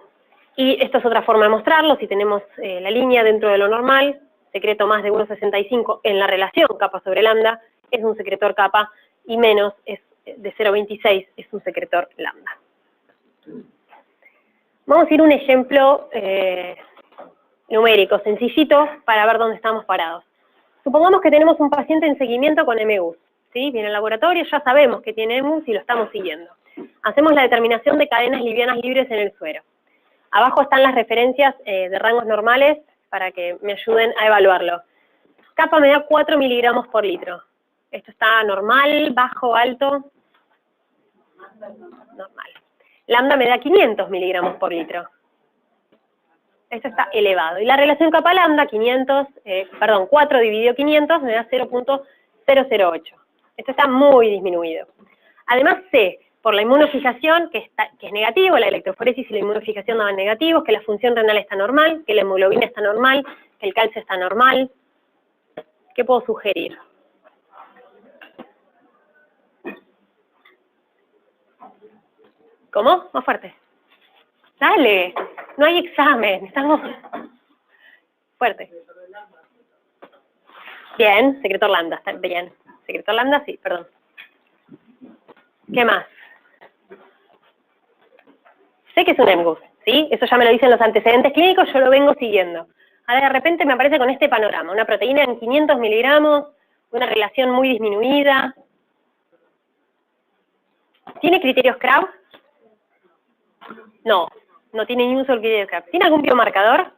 y esto es otra forma de mostrarlo. Si tenemos la línea dentro de lo normal, secreto más de 1,65 en la relación kappa sobre lambda, es un secretor kappa, y menos es de 0,26 es un secretor lambda. Vamos a ir a un ejemplo numérico, sencillito, para ver dónde estamos parados. Supongamos que tenemos un paciente en seguimiento con MGUS, ¿sí? Viene al laboratorio, ya sabemos que tiene EMUS y lo estamos siguiendo. Hacemos la determinación de cadenas livianas libres en el suero. Abajo están las referencias de rangos normales para que me ayuden a evaluarlo. Kappa me da 4 miligramos por litro. Esto está normal, bajo, alto. Normal. Lambda me da 500 miligramos por litro. Esto está elevado. Y la relación kappa-lambda, 4 dividido 500, me da 0.008. Esto está muy disminuido. Además sé, por la inmunofijación, que es negativo, la electroforesis y la inmunofijación daban negativos, que la función renal está normal, que la hemoglobina está normal, que el calcio está normal. ¿Qué puedo sugerir? ¿Cómo? Más fuerte. Dale, no hay examen, estamos... Fuerte. Bien, secretor lambda, está bien. Secretor lambda, sí, perdón. ¿Qué más? Sé que es un EMGUS, ¿sí? Eso ya me lo dicen los antecedentes clínicos, yo lo vengo siguiendo. Ahora de repente me aparece con este panorama, una proteína en 500 miligramos, una relación muy disminuida. ¿Tiene criterios Krauss? No, no tiene ni un solo criterio Krauss. ¿Tiene algún biomarcador?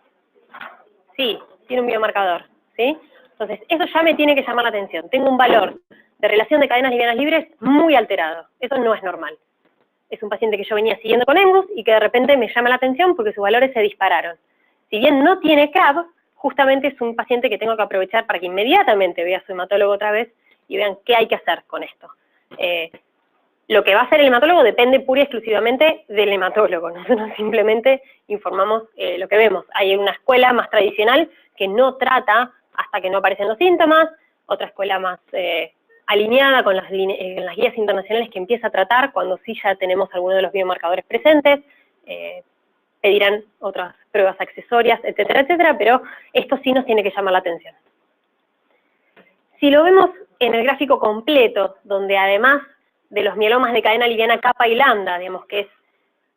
Sí, tiene un biomarcador, ¿sí? Entonces, eso ya me tiene que llamar la atención. Tengo un valor de relación de cadenas livianas libres muy alterado. Eso no es normal. Es un paciente que yo venía siguiendo con EMGUS y que de repente me llama la atención porque sus valores se dispararon. Si bien no tiene CAB, justamente es un paciente que tengo que aprovechar para que inmediatamente vea a su hematólogo otra vez y vean qué hay que hacer con esto. Lo que va a hacer el hematólogo depende pura y exclusivamente del hematólogo. Nosotros simplemente informamos lo que vemos. Hay una escuela más tradicional que no trata hasta que no aparecen los síntomas, otra escuela más alineada con las guías internacionales que empieza a tratar cuando sí ya tenemos algunos de los biomarcadores presentes, pedirán otras pruebas accesorias, etcétera, etcétera, pero esto sí nos tiene que llamar la atención. Si lo vemos en el gráfico completo, donde además de los mielomas de cadena liviana kappa y lambda, digamos que es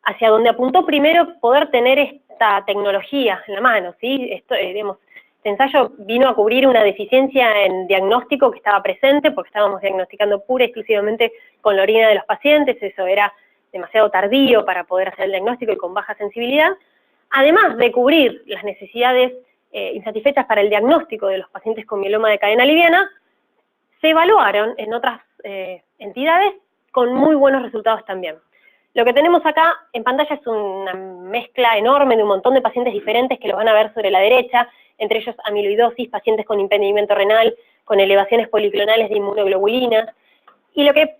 hacia donde apuntó primero poder tener esta tecnología en la mano, ¿sí? Esto, digamos, este ensayo vino a cubrir una deficiencia en diagnóstico que estaba presente, porque estábamos diagnosticando pura y exclusivamente con la orina de los pacientes, eso era demasiado tardío para poder hacer el diagnóstico y con baja sensibilidad, además de cubrir las necesidades insatisfechas para el diagnóstico de los pacientes con mieloma de cadena liviana, se evaluaron en otras entidades con muy buenos resultados también. Lo que tenemos acá en pantalla es una mezcla enorme de un montón de pacientes diferentes que lo van a ver sobre la derecha, entre ellos amiloidosis, pacientes con impedimento renal, con elevaciones policlonales de inmunoglobulina. Y lo que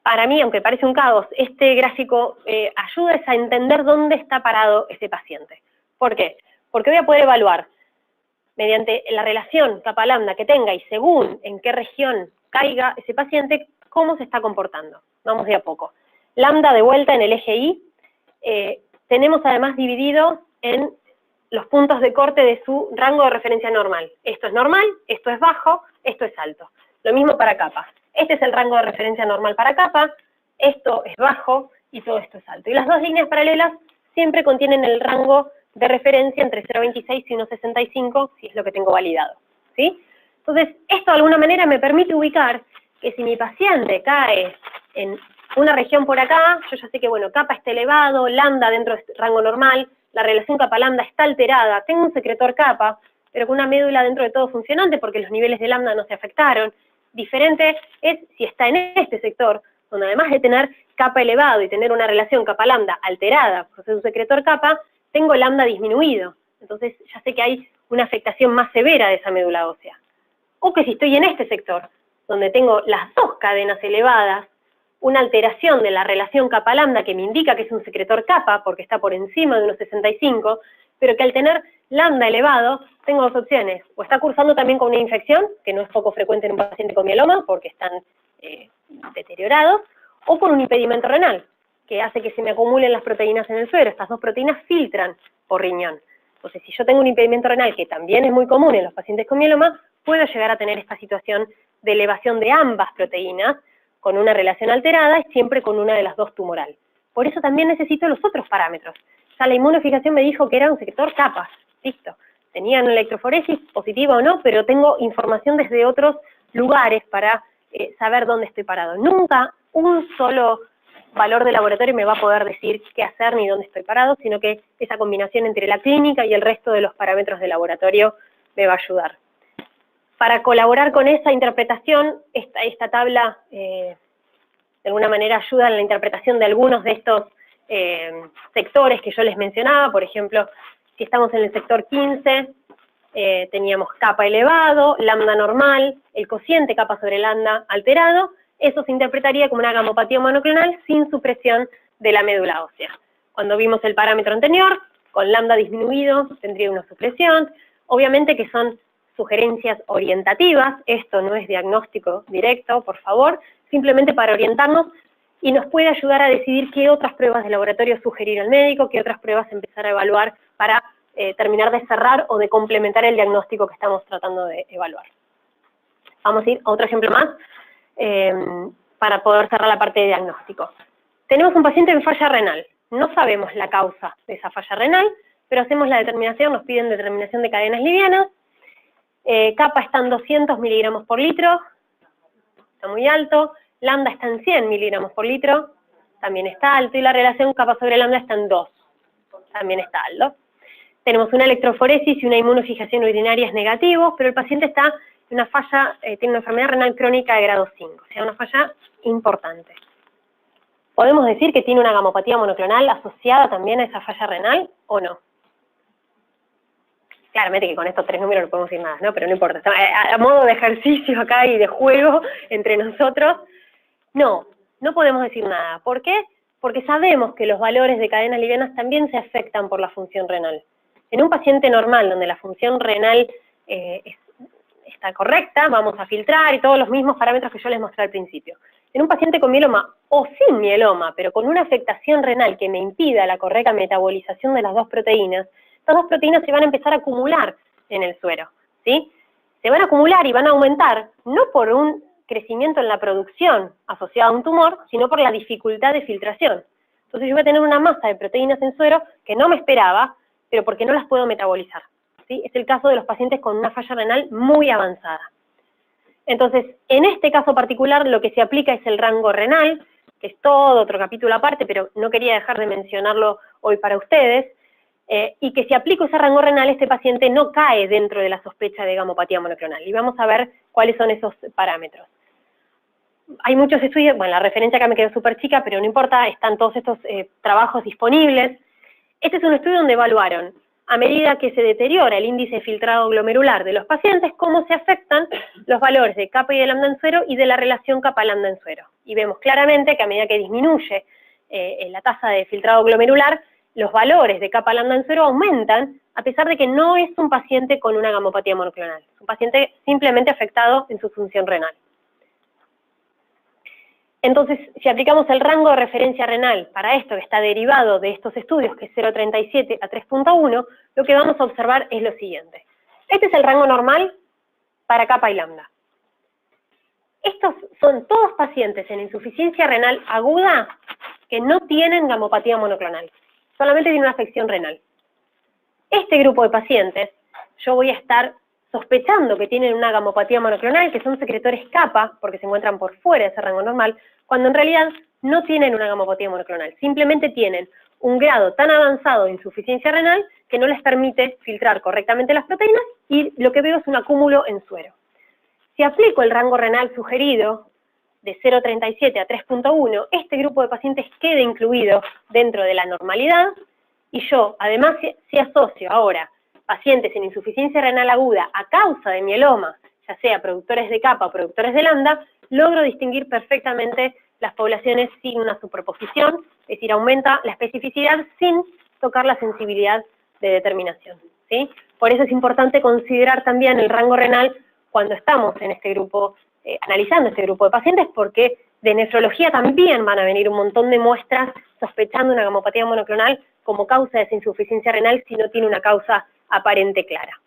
para mí, aunque parece un caos, este gráfico ayuda es a entender dónde está parado ese paciente. ¿Por qué? Porque voy a poder evaluar mediante la relación kappa-lambda que tenga y según en qué región caiga ese paciente, cómo se está comportando. Vamos de a poco. Lambda de vuelta en el eje Y, tenemos además dividido en los puntos de corte de su rango de referencia normal. Esto es normal, esto es bajo, esto es alto. Lo mismo para kappa. Este es el rango de referencia normal para kappa, esto es bajo y todo esto es alto. Y las dos líneas paralelas siempre contienen el rango de referencia entre 0,26 y 1,65, si es lo que tengo validado, ¿sí? Entonces, esto de alguna manera me permite ubicar que si mi paciente cae en una región por acá, yo ya sé que, bueno, kappa está elevado, lambda dentro del rango normal, la relación kappa-lambda está alterada, tengo un secretor kappa, pero con una médula dentro de todo funcionante porque los niveles de lambda no se afectaron. Diferente es si está en este sector, donde además de tener kappa elevado y tener una relación kappa-lambda alterada por ser un secretor kappa, tengo lambda disminuido. Entonces ya sé que hay una afectación más severa de esa médula ósea. O que si estoy en este sector, donde tengo las dos cadenas elevadas, una alteración de la relación kappa-lambda que me indica que es un secretor kappa, porque está por encima de unos 65, pero que al tener lambda elevado, tengo dos opciones. O está cursando también con una infección, que no es poco frecuente en un paciente con mieloma, porque están deteriorados, o con un impedimento renal, que hace que se me acumulen las proteínas en el suero. Estas dos proteínas filtran por riñón. Entonces, si yo tengo un impedimento renal, que también es muy común en los pacientes con mieloma, puedo llegar a tener esta situación de elevación de ambas proteínas, con una relación alterada y siempre con una de las dos tumoral. Por eso también necesito los otros parámetros. Ya la inmunofijación me dijo que era un secretor kappa, listo. Tenían electroforesis positiva o no, pero tengo información desde otros lugares para saber dónde estoy parado. Nunca un solo valor de laboratorio me va a poder decir qué hacer ni dónde estoy parado, sino que esa combinación entre la clínica y el resto de los parámetros de laboratorio me va a ayudar. Para colaborar con esa interpretación, esta tabla de alguna manera ayuda en la interpretación de algunos de estos sectores que yo les mencionaba. Por ejemplo, si estamos en el sector 15, teníamos kappa elevado, lambda normal, el cociente kappa sobre lambda alterado. Eso se interpretaría como una gamopatía monoclonal sin supresión de la médula ósea. Cuando vimos el parámetro anterior, con lambda disminuido tendría una supresión. Obviamente que son sugerencias orientativas, esto no es diagnóstico directo, por favor, simplemente para orientarnos y nos puede ayudar a decidir qué otras pruebas de laboratorio sugerir al médico, qué otras pruebas empezar a evaluar para terminar de cerrar o de complementar el diagnóstico que estamos tratando de evaluar. Vamos a ir a otro ejemplo más para poder cerrar la parte de diagnóstico. Tenemos un paciente en falla renal, no sabemos la causa de esa falla renal, pero hacemos la determinación, nos piden determinación de cadenas livianas, kappa está en 200 miligramos por litro, está muy alto, lambda está en 100 miligramos por litro, también está alto, y la relación kappa sobre lambda está en 2, también está alto. Tenemos una electroforesis y una inmunofijación urinaria negativos, pero el paciente está en una falla, tiene una enfermedad renal crónica de grado 5, o sea, una falla importante. ¿Podemos decir que tiene una gamopatía monoclonal asociada también a esa falla renal o no? Claramente que con estos tres números no podemos decir nada, ¿no? Pero no importa. A modo de ejercicio acá y de juego entre nosotros, no podemos decir nada. ¿Por qué? Porque sabemos que los valores de cadenas livianas también se afectan por la función renal. En un paciente normal, donde la función renal está correcta, vamos a filtrar y todos los mismos parámetros que yo les mostré al principio. En un paciente con mieloma o sin mieloma, pero con una afectación renal que me impida la correcta metabolización de las dos proteínas, estas dos proteínas se van a empezar a acumular en el suero, ¿sí? Se van a acumular y van a aumentar, no por un crecimiento en la producción asociado a un tumor, sino por la dificultad de filtración. Entonces yo voy a tener una masa de proteínas en suero que no me esperaba, pero porque no las puedo metabolizar, ¿sí? Es el caso de los pacientes con una falla renal muy avanzada. Entonces, en este caso particular, lo que se aplica es el rango renal, que es todo otro capítulo aparte, pero no quería dejar de mencionarlo hoy para ustedes, y que si aplico ese rango renal, este paciente no cae dentro de la sospecha de gamopatía monoclonal. Y vamos a ver cuáles son esos parámetros. Hay muchos estudios, bueno, la referencia acá me quedó súper chica, pero no importa, están todos estos trabajos disponibles. Este es un estudio donde evaluaron, a medida que se deteriora el índice filtrado glomerular de los pacientes, cómo se afectan los valores de kappa y de lambda en suero y de la relación kappa-lambda en suero. Y vemos claramente que a medida que disminuye la tasa de filtrado glomerular, los valores de kappa lambda en suero aumentan, a pesar de que no es un paciente con una gamopatía monoclonal. Es un paciente simplemente afectado en su función renal. Entonces, si aplicamos el rango de referencia renal para esto que está derivado de estos estudios, que es 0,37 a 3,1, lo que vamos a observar es lo siguiente. Este es el rango normal para kappa y lambda. Estos son todos pacientes en insuficiencia renal aguda que no tienen gamopatía monoclonal. Solamente tiene una afección renal. Este grupo de pacientes, yo voy a estar sospechando que tienen una gamopatía monoclonal, que son secretores kappa, porque se encuentran por fuera de ese rango normal, cuando en realidad no tienen una gamopatía monoclonal. Simplemente tienen un grado tan avanzado de insuficiencia renal que no les permite filtrar correctamente las proteínas y lo que veo es un acúmulo en suero. Si aplico el rango renal sugerido, de 0,37 a 3,1, este grupo de pacientes queda incluido dentro de la normalidad y yo, además, si asocio ahora pacientes en insuficiencia renal aguda a causa de mieloma, ya sea productores de kappa o productores de lambda, logro distinguir perfectamente las poblaciones sin una superposición, es decir, aumenta la especificidad sin tocar la sensibilidad de determinación, ¿sí? Por eso es importante considerar también el rango renal cuando estamos en este grupo, analizando este grupo de pacientes, porque de nefrología también van a venir un montón de muestras sospechando una gamopatía monoclonal como causa de esa insuficiencia renal si no tiene una causa aparente clara.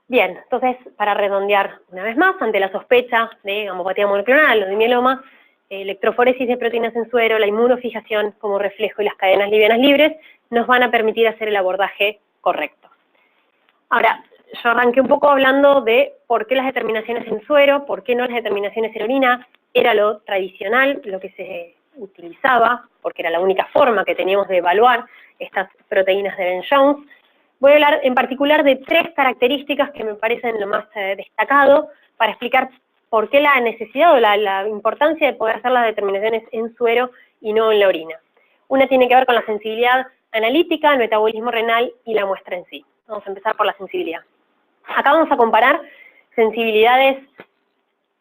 Bien, entonces, para redondear una vez más, ante la sospecha de gamopatía monoclonal o de mieloma, electroforesis de proteínas en suero, la inmunofijación como reflejo y las cadenas livianas libres nos van a permitir hacer el abordaje correcto. Ahora, yo arranqué un poco hablando de por qué las determinaciones en suero, por qué no las determinaciones en orina, era lo tradicional, lo que se utilizaba, porque era la única forma que teníamos de evaluar estas proteínas de Ben-Jones. Voy a hablar en particular de 3 características que me parecen lo más destacado para explicar por qué la necesidad o la importancia de poder hacer las determinaciones en suero y no en la orina. Una tiene que ver con la sensibilidad analítica, el metabolismo renal y la muestra en sí. Vamos a empezar por la sensibilidad. Acá vamos a comparar sensibilidades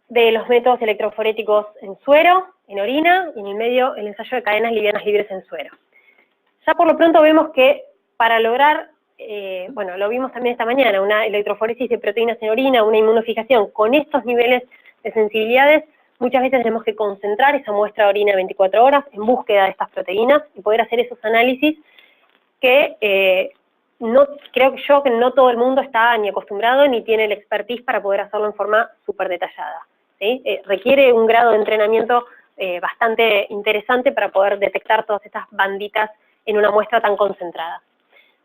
de los métodos electroforéticos en suero, en orina, y en el medio el ensayo de cadenas livianas libres en suero. Ya por lo pronto vemos que para lograr, bueno, lo vimos también esta mañana, una electroforesis de proteínas en orina, una inmunofijación con estos niveles de sensibilidades, muchas veces tenemos que concentrar esa muestra de orina 24 horas en búsqueda de estas proteínas y poder hacer esos análisis que creo que no todo el mundo está ni acostumbrado ni tiene el expertise para poder hacerlo en forma súper detallada, ¿sí? Requiere un grado de entrenamiento bastante interesante para poder detectar todas estas banditas en una muestra tan concentrada.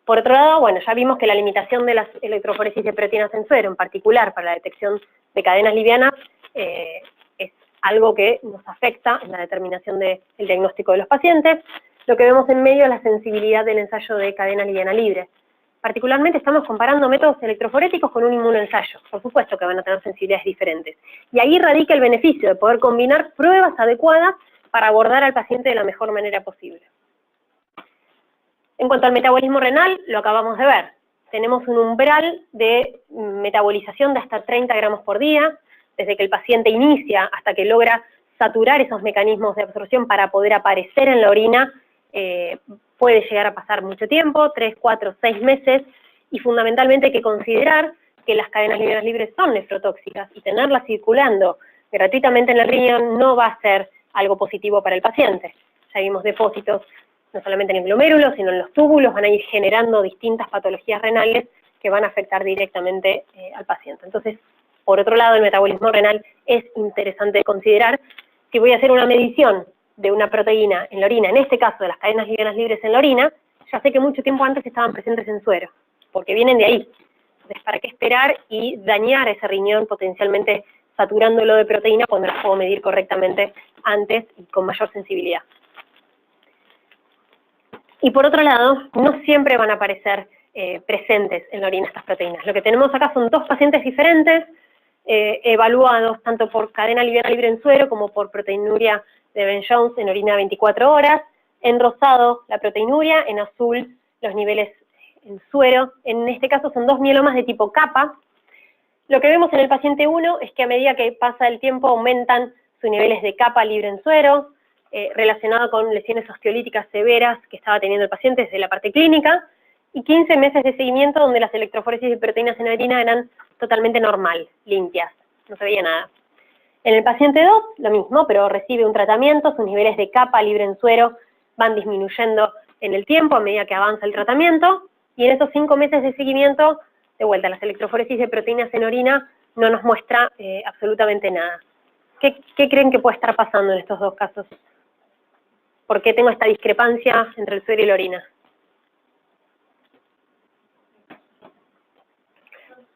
Por otro lado, bueno, ya vimos que la limitación de las electroforesis de proteínas en suero, en particular para la detección de cadenas livianas, es algo que nos afecta en la determinación del diagnóstico de los pacientes. Lo que vemos en medio es la sensibilidad del ensayo de cadena liviana libre. Particularmente estamos comparando métodos electroforéticos con un inmunoensayo. Por supuesto que van a tener sensibilidades diferentes. Y ahí radica el beneficio de poder combinar pruebas adecuadas para abordar al paciente de la mejor manera posible. En cuanto al metabolismo renal, lo acabamos de ver. Tenemos un umbral de metabolización de hasta 30 gramos por día, desde que el paciente inicia hasta que logra saturar esos mecanismos de absorción para poder aparecer en la orina. Puede llegar a pasar mucho tiempo, 3, 4, 6 meses, y fundamentalmente hay que considerar que las cadenas livianas libres son nefrotóxicas y tenerlas circulando gratuitamente en el riñón no va a ser algo positivo para el paciente. Ya vimos depósitos no solamente en el glomérulo, sino en los túbulos, van a ir generando distintas patologías renales que van a afectar directamente al paciente. Entonces, por otro lado, el metabolismo renal es interesante considerar. Si voy a hacer una medición de una proteína en la orina, en este caso de las cadenas livianas libres en la orina, ya sé que mucho tiempo antes estaban presentes en suero, porque vienen de ahí. Entonces, ¿para qué esperar y dañar ese riñón potencialmente saturándolo de proteína cuando las puedo medir correctamente antes y con mayor sensibilidad? Y por otro lado, no siempre van a aparecer presentes en la orina estas proteínas. Lo que tenemos acá son 2 pacientes diferentes, evaluados tanto por cadena liviana libre en suero como por proteinuria de Ben-Jones en orina 24 horas. En rosado la proteinuria, en azul los niveles en suero. En este caso son 2 mielomas de tipo kappa. Lo que vemos en el paciente 1 es que a medida que pasa el tiempo aumentan sus niveles de kappa libre en suero, relacionado con lesiones osteolíticas severas que estaba teniendo el paciente desde la parte clínica, y 15 meses de seguimiento donde las electroforesis de proteínas en orina eran totalmente normal, limpias, no se veía nada. En el paciente 2, lo mismo, pero recibe un tratamiento, sus niveles de kappa libre en suero van disminuyendo en el tiempo a medida que avanza el tratamiento, y en esos 5 meses de seguimiento, de vuelta, las electroforesis de proteínas en orina no nos muestra absolutamente nada. ¿Qué creen que puede estar pasando en estos 2 casos? ¿Por qué tengo esta discrepancia entre el suero y la orina?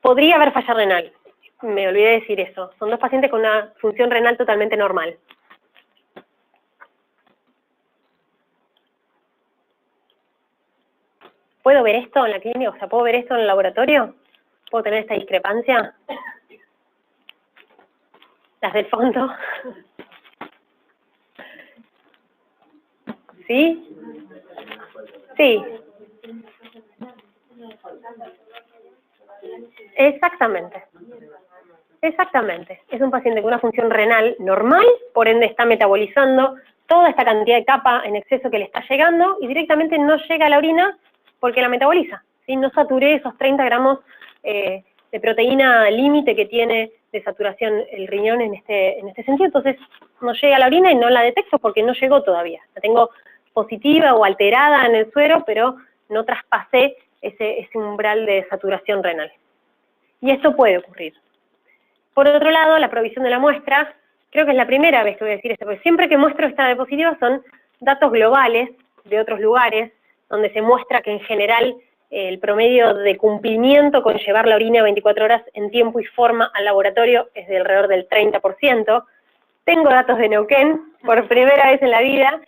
Podría haber falla renal. Me olvidé de decir eso. Son 2 pacientes con una función renal totalmente normal. ¿Puedo ver esto en la clínica? O sea, ¿puedo ver esto en el laboratorio? ¿Puedo tener esta discrepancia? Las del fondo. ¿Sí? Sí. Exactamente. Exactamente. Es un paciente con una función renal normal, por ende está metabolizando toda esta cantidad de kappa en exceso que le está llegando y directamente no llega a la orina porque la metaboliza. ¿Sí? No saturé esos 30 gramos de proteína límite que tiene de saturación el riñón en este sentido, entonces no llega a la orina y no la detecto porque no llegó todavía. La tengo positiva o alterada en el suero, pero no traspasé ese umbral de saturación renal. Y esto puede ocurrir. Por otro lado, la provisión de la muestra, creo que es la primera vez que voy a decir esto, porque siempre que muestro esta diapositiva son datos globales de otros lugares, donde se muestra que en general el promedio de cumplimiento con llevar la orina 24 horas en tiempo y forma al laboratorio es de alrededor del 30%. Tengo datos de Neuquén, por primera vez en la vida,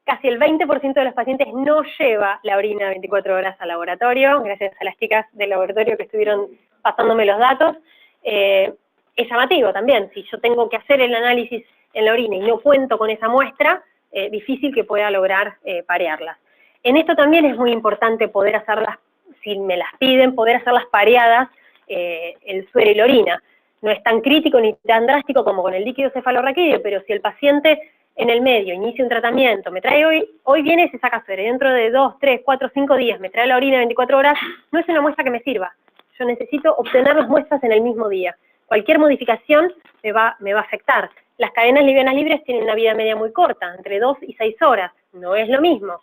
casi el 20% de los pacientes no lleva la orina 24 horas al laboratorio, gracias a las chicas del laboratorio que estuvieron pasándome los datos. Es llamativo también, si yo tengo que hacer el análisis en la orina y no cuento con esa muestra, difícil que pueda lograr parearlas. En esto también es muy importante poder hacerlas, si me las piden, poder hacerlas pareadas, el suero y la orina. No es tan crítico ni tan drástico como con el líquido cefalorraquídeo, pero si el paciente en el medio inicia un tratamiento, me trae hoy viene y se saca suero, y dentro de 2, 3, 4, 5 días me trae la orina 24 horas, no es una muestra que me sirva. Yo necesito obtener las muestras en el mismo día. Cualquier modificación me va a afectar. Las cadenas livianas libres tienen una vida media muy corta, entre 2 y 6 horas. No es lo mismo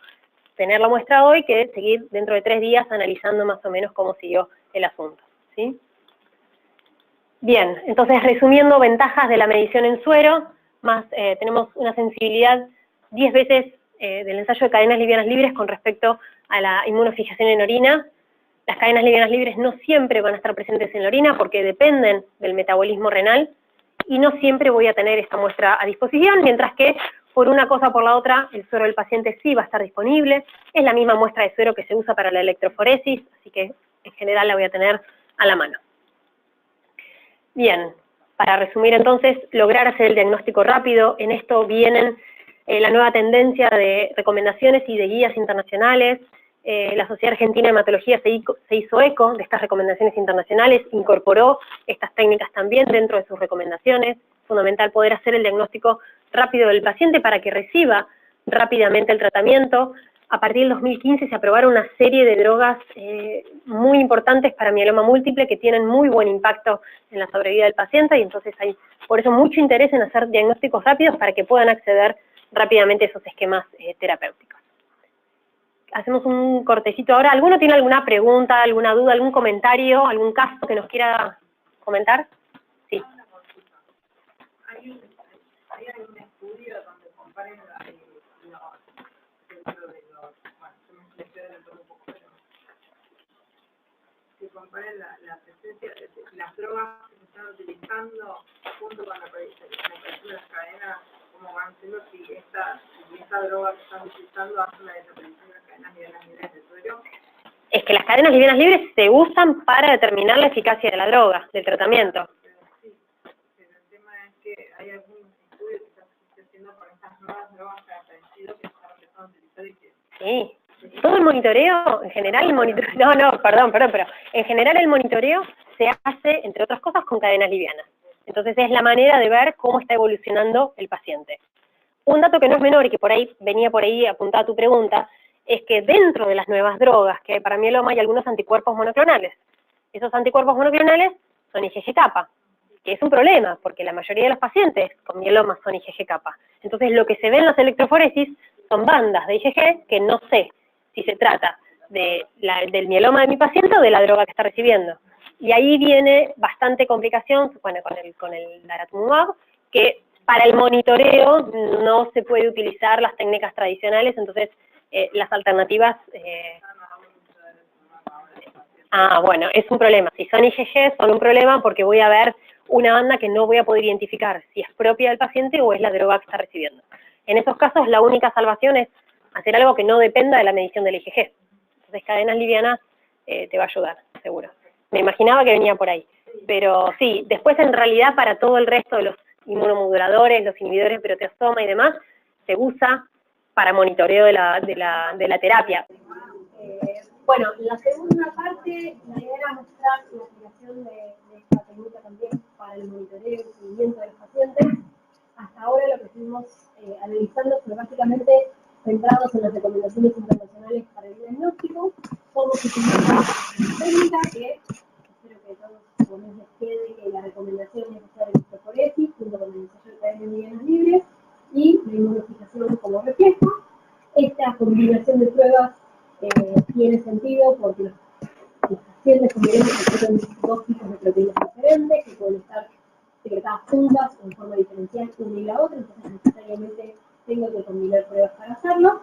tener la muestra hoy que seguir dentro de 3 días analizando más o menos cómo siguió el asunto, ¿sí? Bien, entonces resumiendo ventajas de la medición en suero, tenemos una sensibilidad 10 veces del ensayo de cadenas livianas libres con respecto a la inmunofijación en orina. Las cadenas livianas libres no siempre van a estar presentes en la orina porque dependen del metabolismo renal y no siempre voy a tener esta muestra a disposición, mientras que por una cosa o por la otra el suero del paciente sí va a estar disponible. Es la misma muestra de suero que se usa para la electroforesis, así que en general la voy a tener a la mano. Bien, para resumir entonces, lograr hacer el diagnóstico rápido, en esto vienen la nueva tendencia de recomendaciones y de guías internacionales. La Sociedad Argentina de Hematología se hizo eco de estas recomendaciones internacionales, incorporó estas técnicas también dentro de sus recomendaciones. Es fundamental poder hacer el diagnóstico rápido del paciente para que reciba rápidamente el tratamiento. A partir del 2015 se aprobaron una serie de drogas muy importantes para mieloma múltiple que tienen muy buen impacto en la sobrevida del paciente y entonces hay por eso mucho interés en hacer diagnósticos rápidos para que puedan acceder rápidamente a esos esquemas terapéuticos. Hacemos un cortecito ahora. ¿Alguno tiene alguna pregunta, alguna duda, algún comentario, algún caso que nos quiera comentar? Sí. ¿Hay algún estudio donde comparen que comparen la presencia de las drogas que se están utilizando junto con la aparición de las cadenas, cómo van siendo si esta droga que están utilizando hace la desaparición de las cadenas livianas libres de suero? Es que las cadenas livianas libres se usan para determinar la eficacia de la droga, del tratamiento. Sí, pero el tema es que hay algún estudio que está haciendo con estas nuevas drogas que han aparecido que están empezando a utilizar y que... Sí. Todo el monitoreo, en general el monitoreo, perdón, pero en general el monitoreo se hace, entre otras cosas, con cadenas livianas. Entonces es la manera de ver cómo está evolucionando el paciente. Un dato que no es menor y que venía por ahí apuntada a tu pregunta, es que dentro de las nuevas drogas que hay para mieloma hay algunos anticuerpos monoclonales. Esos anticuerpos monoclonales son IgG-kappa, que es un problema, porque la mayoría de los pacientes con mieloma son IgG-kappa. Entonces lo que se ve en las electroforesis son bandas de IgG que no sé si se trata del mieloma de mi paciente o de la droga que está recibiendo. Y ahí viene bastante complicación, bueno, con el daratumumab, que para el monitoreo no se puede utilizar las técnicas tradicionales, entonces las alternativas... bueno, es un problema. Si son IgG, son un problema porque voy a ver una banda que no voy a poder identificar si es propia del paciente o es la droga que está recibiendo. En esos casos, la única salvación es hacer algo que no dependa de la medición del IgG. Entonces, cadenas livianas te va a ayudar, seguro. Me imaginaba que venía por ahí. Pero sí, después en realidad para todo el resto de los inmunomoduladores, los inhibidores de proteasoma y demás, se usa para monitoreo de la terapia. Bueno, la segunda parte, la idea era mostrar la aplicación de esta técnica también para el monitoreo y el seguimiento de los pacientes. Hasta ahora lo que estuvimos analizando fue básicamente centrados en las recomendaciones internacionales para el diagnóstico, cómo se utiliza la técnica, que espero que todos con les quede que la recomendación es hacer electroforesis junto con el ensayo de cadenas livianas libres y la inmunofijación como reflejo. Esta combinación de pruebas tiene sentido porque los pacientes con mieloma tienen dos tipos de proteínas diferentes que pueden estar secretadas juntas o en forma diferencial una y la otra, entonces necesariamente tengo que combinar pruebas para hacerlo.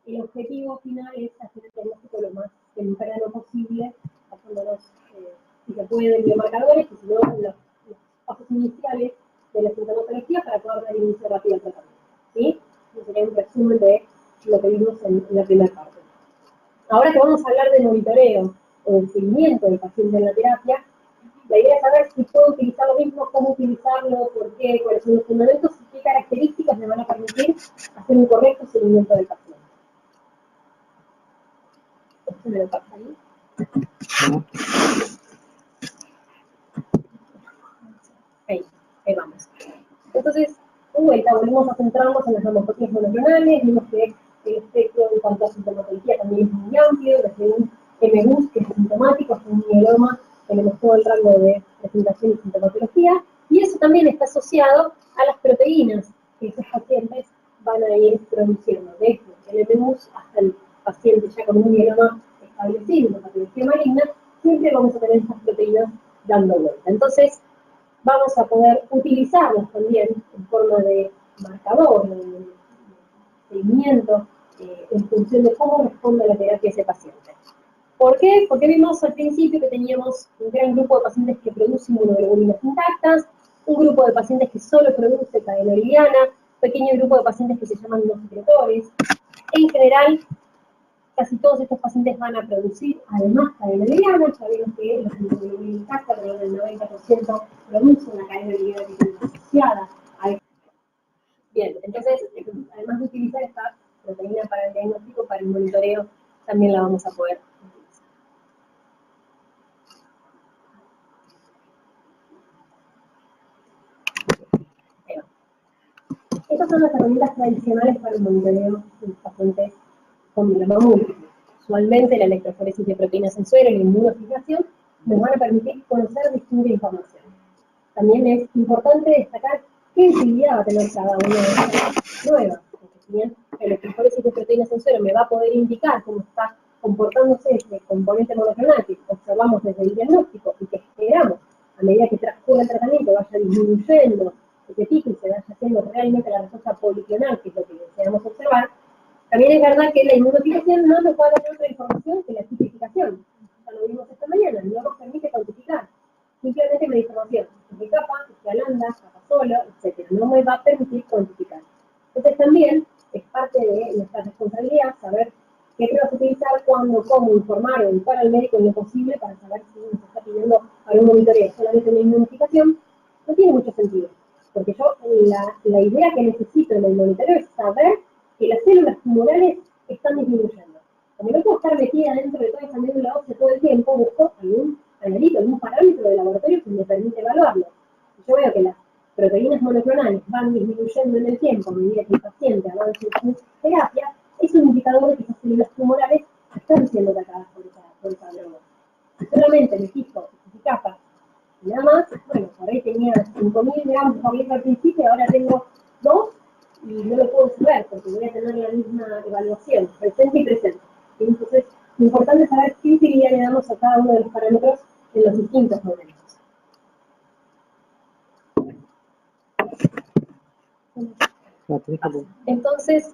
Y el objetivo final es hacer el diagnóstico lo más se pueden, biomarcadores, y si no, los pasos iniciales de la sintomatología para poder dar inicio rápido al tratamiento. ¿Sí? Eso sería un resumen de lo que vimos en la primera parte. Ahora que vamos a hablar de monitoreo o del seguimiento del paciente en la terapia, la idea es saber si puedo utilizar lo mismo, cómo utilizarlo, por qué, cuáles son los fundamentos y qué características me van a permitir hacer un correcto seguimiento del paciente. ¿Esto me lo pasa ahí? Ahí vamos. Entonces, de vuelta, volvemos a centrarnos en las neumopatías monoclonales, vimos que el espectro en cuanto a sintomatología también es muy amplio, desde un MGUS que es sintomático hasta un mieloma, tenemos todo el rango de presentación y sintomatología, y eso también está asociado a las proteínas que esos pacientes van a ir produciendo, desde el MGUS hasta el paciente ya con un mieloma establecido, una patología maligna, siempre vamos a tener esas proteínas dando vuelta. Entonces, vamos a poder utilizarlas también en forma de marcador, de seguimiento, en función de cómo responde la terapia ese paciente. ¿Por qué? Porque vimos al principio que teníamos un gran grupo de pacientes que producen inmunoglobulinas intactas, un grupo de pacientes que solo produce cadena liviana, un pequeño grupo de pacientes que se llaman no secretores. En general, casi todos estos pacientes van a producir, además, cadena liviana. Ya vimos que la inmunoglobulina intacta, alrededor del 90%, produce una cadena liviana que está asociada a esto. Bien, entonces, además de utilizar esta proteína para el diagnóstico, para el monitoreo, también la vamos a poder utilizar. Estas son las herramientas tradicionales para el monitoreo de los pacientes con mieloma múltiple. Usualmente la electroforesis de proteínas en suero y la inmunofijación nos van a permitir conocer distinta información. También es importante destacar qué utilidad va a tener cada una de estas pruebas. Porque si bien la electroforesis de proteínas en suero me va a poder indicar cómo está comportándose este componente monoclonal que observamos desde el diagnóstico y que esperamos a medida que transcurre el tratamiento vaya disminuyendo ese pico y se vaya haciendo realmente la respuesta policlonal, que es lo que deseamos observar, también es verdad que la inmunofijación no nos va a dar otra información que la tipificación. Ya lo vimos esta mañana, no nos permite cuantificar. Simplemente me da información de capa, de lambda, capa solo, etc. No me va a permitir cuantificar. Entonces también es parte de nuestra responsabilidad saber qué pruebas utilizar, cuándo, cómo informar o educar al médico en lo posible para saber si nos está pidiendo algún monitoreo solamente una inmunificación. No tiene mucho sentido. Porque yo, la idea que necesito en el monitoreo es saber que las células tumorales están disminuyendo. Como no puedo estar metida dentro de toda esa médula ósea todo el tiempo, busco algún analito, algún parámetro de laboratorio que me permite evaluarlo. Si yo veo que las proteínas monoclonales van disminuyendo en el tiempo a medida que el paciente avanza en su terapia, es un indicador de que esas células tumorales están siendo atacadas por esa droga. Si solamente me fijo en capa y nada más, bueno, por ahí tenía 5.000 gramos de fabrica al principio, ahora tengo 2, y no lo puedo saber porque voy a tener la misma evaluación, presente y presente. Entonces, lo importante es saber qué utilidad le damos a cada uno de los parámetros en los distintos momentos. Entonces,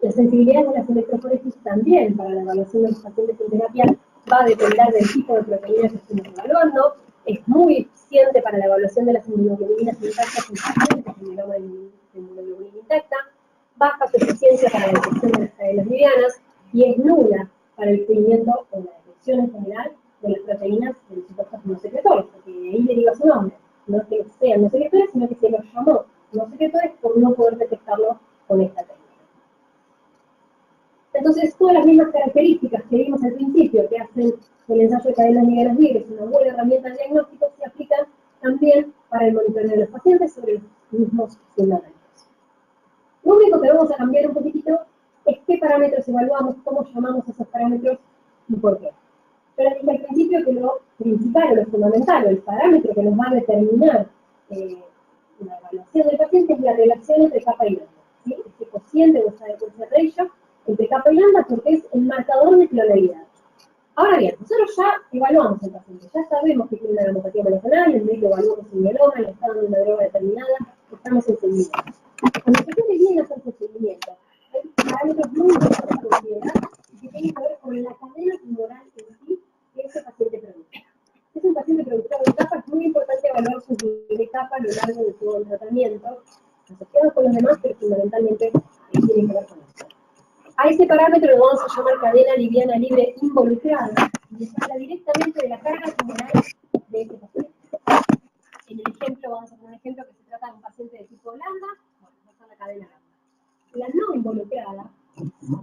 la sensibilidad de las electroforesis también para la evaluación de los pacientes en terapia va a depender del tipo de proteína que estemos evaluando. Es muy eficiente para la evaluación de las inmunoglobulinas intactas en pacientes con mieloma de inmunoglobulina intacta, baja su eficiencia para la detección de las cadenas livianas y es nula para el seguimiento o la detección en general de las proteínas de los supuestos no secretores, porque de ahí deriva su nombre. No es que sean no secretores, sino que se los llamó no secretores por no poder detectarlo con esta técnica. Entonces, todas las mismas características que vimos al principio, que hacen el ensayo de cadenas livianas libres una buena herramienta de diagnóstico, se aplican también para el monitoreo de los pacientes sobre los mismos fundamentos. Lo único que vamos a cambiar un poquitito es qué parámetros evaluamos, cómo llamamos esos parámetros y por qué. Yo les dije al principio que lo principal o lo fundamental, o el parámetro que nos va a determinar la evaluación del paciente es la relación entre capa y lambda, ¿sí? Este cociente o esa ratio entre capa y lambda porque es el marcador de clonalidad. Ahora bien, nosotros ya evaluamos al paciente, ya sabemos que tiene una neumopatía monoclonal, el médico evaluó que es un mieloma, le está dando una droga determinada, estamos en seguimiento. Cuando se quiere bien hacer su seguimiento, hay parámetros muy importantes a considerar que tienen que ver con la cadena tumoral en sí que ese paciente evaluar sus niveles de capa a lo largo de todo el tratamiento, asociados con los demás, pero fundamentalmente tienen que ver con esto. A ese parámetro lo vamos a llamar cadena liviana libre involucrada, y se habla directamente de la carga tumoral de ese paciente. En el ejemplo, vamos a poner un ejemplo que se trata de un paciente de tipo lambda, bueno, esa es la cadena lambda. La no involucrada,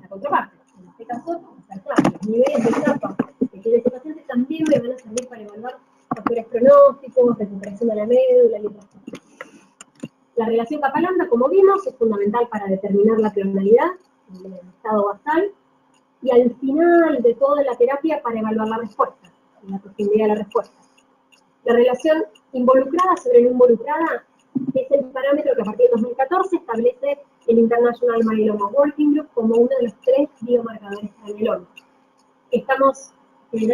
la contraparte, en este caso, los niveles de capa que tiene este paciente también me van a servir para evaluar factores pronósticos, recuperación de la médula y otras cosas. La relación capa-lambda, como vimos, es fundamental para determinar la clonalidad en el estado basal, y al final de toda la terapia para evaluar la respuesta, la profundidad de la respuesta. La relación involucrada sobre no involucrada es el parámetro que a partir de 2014 establece el International Myeloma Working Group como uno de los 3 biomarcadores de mieloma. Estamos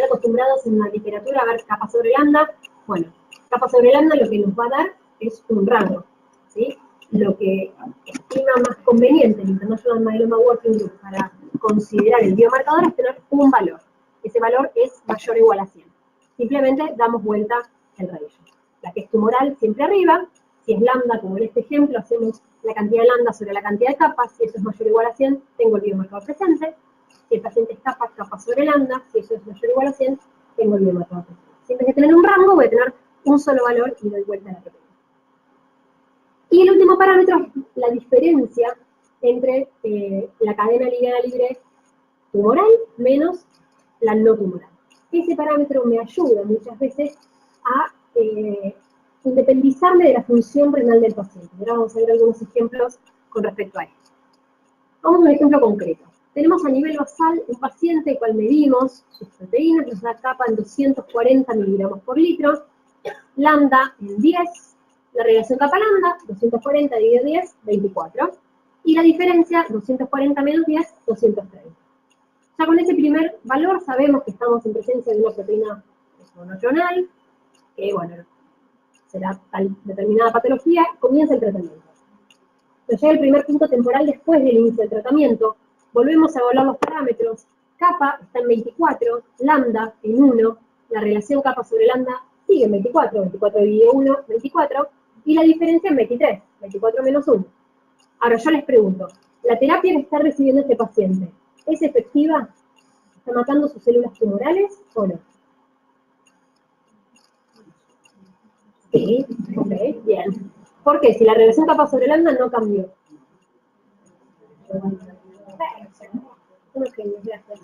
acostumbrados en la literatura a ver capa sobre lambda. Bueno, capa sobre lambda lo que nos va a dar es un rango, ¿sí? Lo que estima más conveniente el International Myeloma Working Group para considerar el biomarcador es tener un valor. Ese valor es mayor o igual a 100. Simplemente damos vuelta el rayo. La que es tumoral siempre arriba. Si es lambda, como en este ejemplo, hacemos la cantidad de lambda sobre la cantidad de capas. Si eso es mayor o igual a 100, tengo el biomarcador presente. Si el paciente es capa, capa sobre lambda. Si eso es mayor o igual a 100, tengo el biomarcador presente. Siempre que tener un rango, voy a tener un solo valor y doy vuelta a la proteína. Y el último parámetro es la diferencia entre la cadena liviana libre tumoral menos la no tumoral. Ese parámetro me ayuda muchas veces a independizarme de la función renal del paciente. Ahora vamos a ver algunos ejemplos con respecto a esto. Vamos a un ejemplo concreto. Tenemos a nivel basal un paciente al cual medimos sus proteínas, nos da capa en 240 miligramos por litro, lambda en 10, la relación capa-lambda, 240 dividido 10, 24. Y la diferencia, 240 menos 10, 230. Ya con ese primer valor sabemos que estamos en presencia de una proteína monoclonal, que bueno, será tal determinada patología, comienza el tratamiento. Nos llega el primer punto temporal después del inicio del tratamiento, volvemos a evaluar los parámetros, capa está en 24, lambda en 1, la relación capa sobre lambda sigue en 24, 24 dividido 1, 24, y la diferencia en 23, 24 menos 1. Ahora yo les pregunto, ¿la terapia que está recibiendo este paciente es efectiva? ¿Está matando sus células tumorales o no? Sí, ok, bien. ¿Por qué? Si la relación capa sobre lambda no cambió. Unos genios, gracias.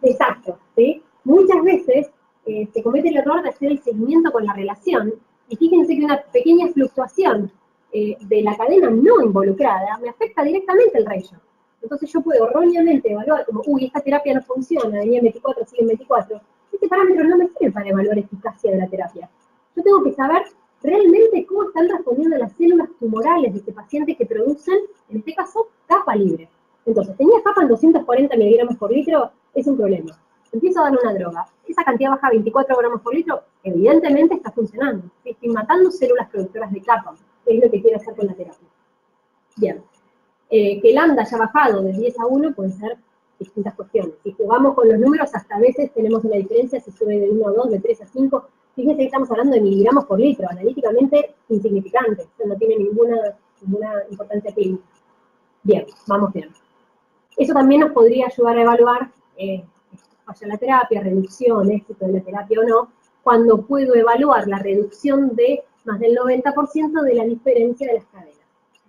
Exacto, ¿sí? Muchas veces se comete el error de hacer el seguimiento con la relación, y fíjense que una pequeña fluctuación de la cadena no involucrada me afecta directamente el rayo. Entonces yo puedo erróneamente evaluar como, uy, esta terapia no funciona, venía en 24, sigue en 24. Este parámetro no me sirve para evaluar eficacia de la terapia. Yo tengo que saber realmente cómo están respondiendo las células tumorales de este paciente que producen, en este caso, capa libre. Entonces, tenía capa en 240 miligramos por litro, es un problema. Empiezo a dar una droga. Esa cantidad baja a 24 gramos por litro, evidentemente está funcionando. Estoy matando células productoras de capa, que es lo que quiero hacer con la terapia. Bien. Que el lambda haya bajado de 10 a 1 pueden ser distintas cuestiones. Si jugamos con los números, hasta a veces tenemos una diferencia, si sube de 1 a 2, de 3 a 5. Fíjense que estamos hablando de miligramos por litro, analíticamente insignificante, o sea, no tiene ninguna importancia clínica. Bien, vamos bien. Eso también nos podría ayudar a evaluar falla la terapia, reducción, éxito de la terapia o no, cuando puedo evaluar la reducción de más del 90% de la diferencia de las cadenas.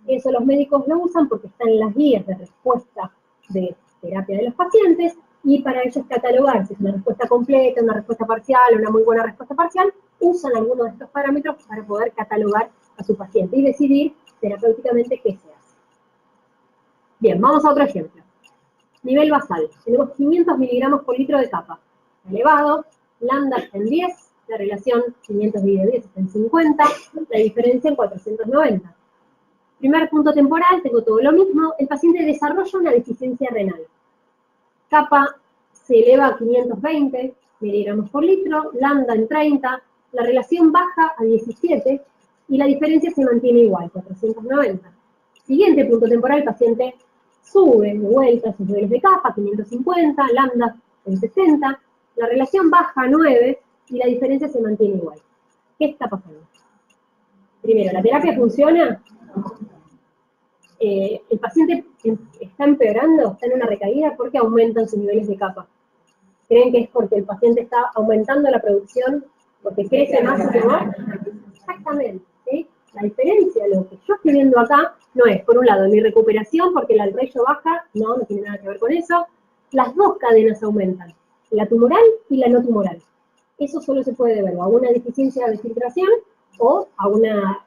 Eso los médicos lo usan porque están en las guías de respuesta de terapia de los pacientes, y para ellos catalogar si es una respuesta completa, una respuesta parcial, una muy buena respuesta parcial, usan algunos de estos parámetros para poder catalogar a su paciente y decidir terapéuticamente qué se hace. Bien, vamos a otro ejemplo. Nivel basal. Tenemos 500 miligramos por litro de capa. Elevado, lambda está en 10, la relación 500 dividido 10 está en 50, la diferencia en 490. Primer punto temporal, tengo todo lo mismo, el paciente desarrolla una deficiencia renal. Capa se eleva a 520 miligramos por litro, lambda en 30, la relación baja a 17 y la diferencia se mantiene igual, 490. Siguiente punto temporal, el paciente sube de vuelta sus niveles de capa, 550, lambda en 60, la relación baja a 9 y la diferencia se mantiene igual. ¿Qué está pasando? Primero, ¿la terapia funciona? El paciente está empeorando, está en una recaída porque aumentan sus niveles de capa. ¿Creen que es porque el paciente está aumentando la producción, porque crece más su tumor? Exactamente, ¿sí? La diferencia, lo que yo estoy viendo acá, no es, por un lado, mi recuperación, porque el rayo baja, no tiene nada que ver con eso. Las dos cadenas aumentan, la tumoral y la no tumoral. Eso solo se puede ver a una deficiencia de filtración o a una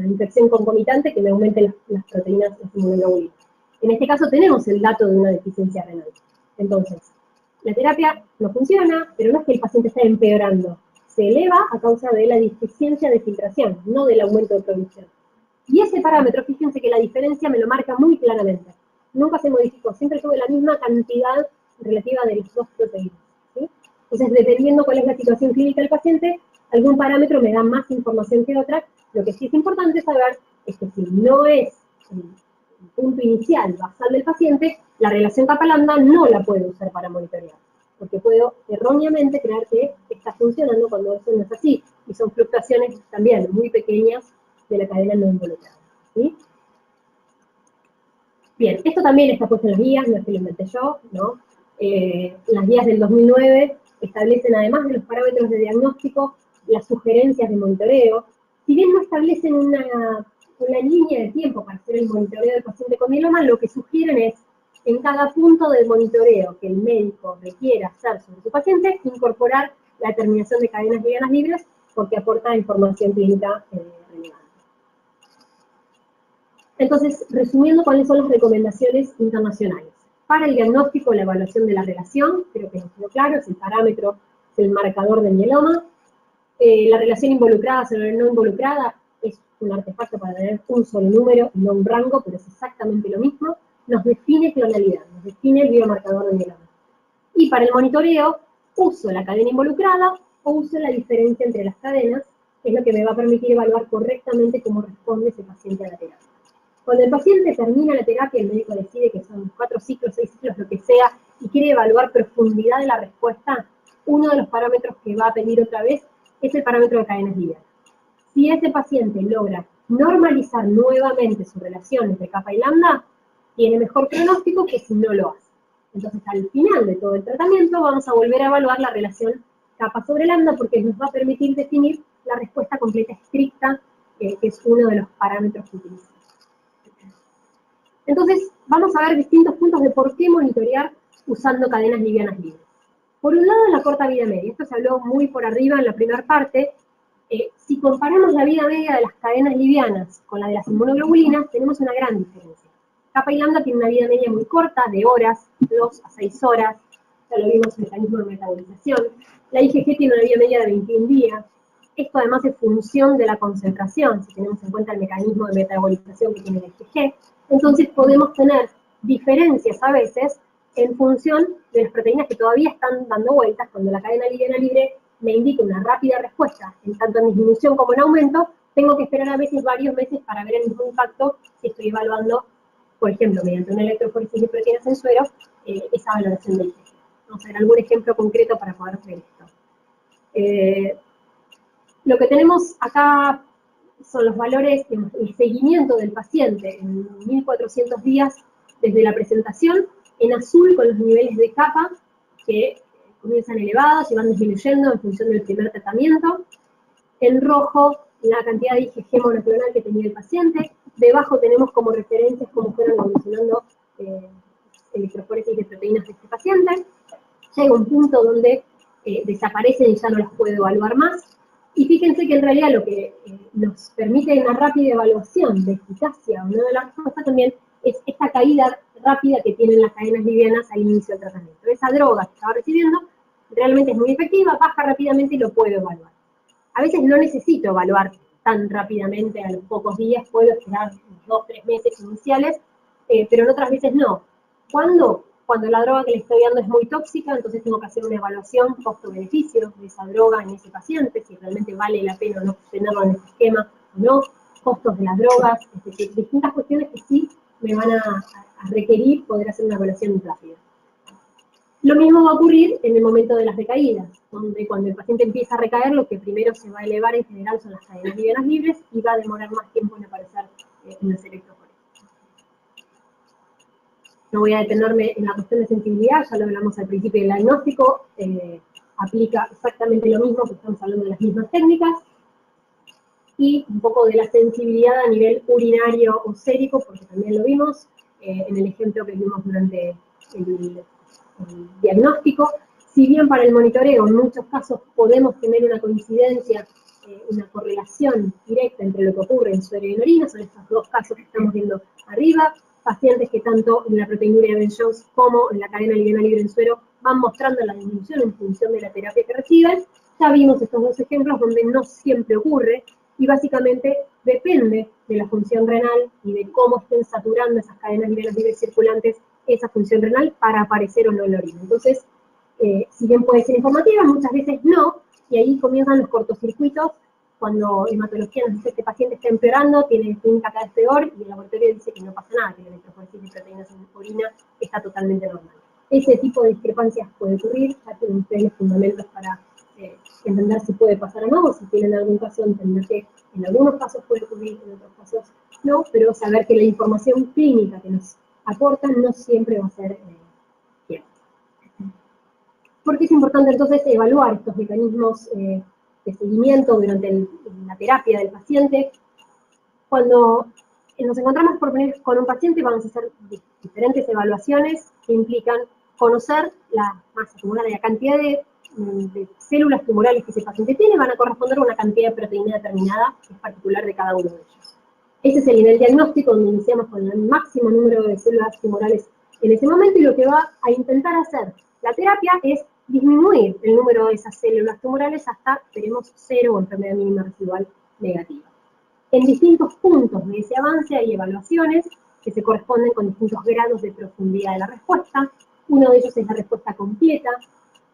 infección concomitante que me aumente las proteínas inmunoglobulinas. En este caso tenemos el dato de una deficiencia renal. Entonces, la terapia no funciona, pero no es que el paciente esté empeorando. Se eleva a causa de la deficiencia de filtración, no del aumento de producción. Y ese parámetro, fíjense que la diferencia me lo marca muy claramente. Nunca se modificó, siempre tuve la misma cantidad relativa de las dos proteínas, ¿sí? Entonces, dependiendo cuál es la situación clínica del paciente, algún parámetro me da más información que otra. Lo que sí es importante saber es que si no es el punto inicial basal del paciente, la relación capa-lambda no la puedo usar para monitorear, porque puedo erróneamente creer que está funcionando cuando eso no es así, y son fluctuaciones también muy pequeñas de la cadena no involucrada, ¿sí? Bien, esto también está puesto en las guías, no es que lo inventé yo, ¿no? Las guías del 2009 establecen, además de los parámetros de diagnóstico, las sugerencias de monitoreo. Si bien no establecen una línea de tiempo para hacer el monitoreo del paciente con mieloma, lo que sugieren es, en cada punto del monitoreo que el médico requiera hacer sobre su paciente, incorporar la determinación de cadenas livianas libres, porque aporta información clínica relevante. Entonces, resumiendo, ¿cuáles son las recomendaciones internacionales? Para el diagnóstico, la evaluación de la relación, creo que nos quedó claro, es el parámetro, es el marcador del mieloma. La relación involucrada sobre no involucrada es un artefacto para tener un solo número y no un rango, pero es exactamente lo mismo. Nos define clonalidad, nos define el biomarcador del mieloma. Y para el monitoreo, uso la cadena involucrada o uso la diferencia entre las cadenas, que es lo que me va a permitir evaluar correctamente cómo responde ese paciente a la terapia. Cuando el paciente termina la terapia, el médico decide que son 4 ciclos, 6 ciclos, lo que sea, y quiere evaluar profundidad de la respuesta, uno de los parámetros que va a pedir otra vez es el parámetro de cadenas livianas. Si ese paciente logra normalizar nuevamente su relación entre capa y lambda, tiene mejor pronóstico que si no lo hace. Entonces, al final de todo el tratamiento, vamos a volver a evaluar la relación capa sobre lambda, porque nos va a permitir definir la respuesta completa estricta, que es uno de los parámetros que utilizamos. Entonces, vamos a ver distintos puntos de por qué monitorear usando cadenas livianas libres. Por un lado, la corta vida media. Esto se habló muy por arriba en la primera parte. Si comparamos la vida media de las cadenas livianas con la de las inmunoglobulinas, tenemos una gran diferencia. Capa y lambda tiene una vida media muy corta, de horas, 2 a 6 horas. Ya lo vimos en el mecanismo de metabolización. La IgG tiene una vida media de 21 días. Esto además es función de la concentración, si tenemos en cuenta el mecanismo de metabolización que tiene la IgG. Entonces podemos tener diferencias a veces en función de las proteínas que todavía están dando vueltas. Cuando la cadena liviana libre me indica una rápida respuesta, en tanto en disminución como en aumento, tengo que esperar a veces varios meses para ver el mismo impacto si estoy evaluando, por ejemplo, mediante una electroforesis de proteínas en suero, esa valoración de IgG. Vamos a ver algún ejemplo concreto para poder ver esto. Lo que tenemos acá son los valores, el seguimiento del paciente en 1400 días desde la presentación, en azul con los niveles de capa que comienzan elevados y van disminuyendo en función del primer tratamiento, en rojo la cantidad de IgG monoclonal que tenía el paciente, debajo tenemos como referencias cómo fueron evolucionando electroforesis de proteínas de este paciente. Llega un punto donde desaparecen y ya no las puedo evaluar más. Y fíjense que en realidad lo que nos permite una rápida evaluación de eficacia o no de la respuesta también es esta caída rápida que tienen las cadenas livianas al inicio del tratamiento. Esa droga que estaba recibiendo realmente es muy efectiva, baja rápidamente y lo puedo evaluar. A veces no necesito evaluar tan rápidamente a los pocos días, puedo esperar 2 o 3 meses iniciales, pero en otras veces no. ¿Cuándo? Cuando la droga que le estoy dando es muy tóxica, entonces tengo que hacer una evaluación costo-beneficio de esa droga en ese paciente, si realmente vale la pena o no tenerlo en ese esquema o no, costos de las drogas, es decir, distintas cuestiones que sí me van a requerir poder hacer una evaluación rápida. Lo mismo va a ocurrir en el momento de las recaídas. donde cuando el paciente empieza a recaer, lo que primero se va a elevar en general son las cadenas livianas libres y va a demorar más tiempo en aparecer en los electroforesis. No voy a detenerme en la cuestión de sensibilidad, ya lo hablamos al principio del diagnóstico, aplica exactamente lo mismo, que estamos hablando de las mismas técnicas, y un poco de la sensibilidad a nivel urinario o sérico, porque también lo vimos en el ejemplo que vimos durante el diagnóstico. Si bien para el monitoreo en muchos casos podemos tener una coincidencia, una correlación directa entre lo que ocurre en suero y en orina, son estos dos casos que estamos viendo arriba, pacientes que tanto en la proteinuria de Ben-Jones como en la cadena liviana libre en suero van mostrando la disminución en función de la terapia que reciben. Ya vimos estos dos ejemplos donde no siempre ocurre, y básicamente depende de la función renal y de cómo estén saturando esas cadenas livianas libres circulantes esa función renal para aparecer o no en la orina. Entonces, si bien puede ser informativa, muchas veces no, y ahí comienzan los cortocircuitos cuando hematología nos dice que este paciente está empeorando, tiene clínica cada vez peor, y el laboratorio dice que no pasa nada, que la electroforesis de proteínas en orina está totalmente normal. Ese tipo de discrepancias puede ocurrir, ya tienen ustedes los fundamentos para entender si puede pasar o no, o si tienen algún caso, entender que en algunos casos puede ocurrir, en otros casos no, pero saber que la información clínica que nos aportan no siempre va a ser cierta. ¿Por qué es importante entonces evaluar estos mecanismos de seguimiento durante la terapia del paciente? Cuando nos encontramos por primera vez con un paciente, vamos a hacer diferentes evaluaciones que implican conocer la masa tumoral, la cantidad de células tumorales que ese paciente tiene, van a corresponder a una cantidad de proteína determinada, que es particular de cada uno de ellos. Ese es el nivel diagnóstico, donde iniciamos con el máximo número de células tumorales en ese momento, y lo que va a intentar hacer la terapia es disminuir el número de esas células tumorales hasta, veremos, 0 o enfermedad mínima residual negativa. En distintos puntos de ese avance hay evaluaciones que se corresponden con distintos grados de profundidad de la respuesta. Uno de ellos es la respuesta completa,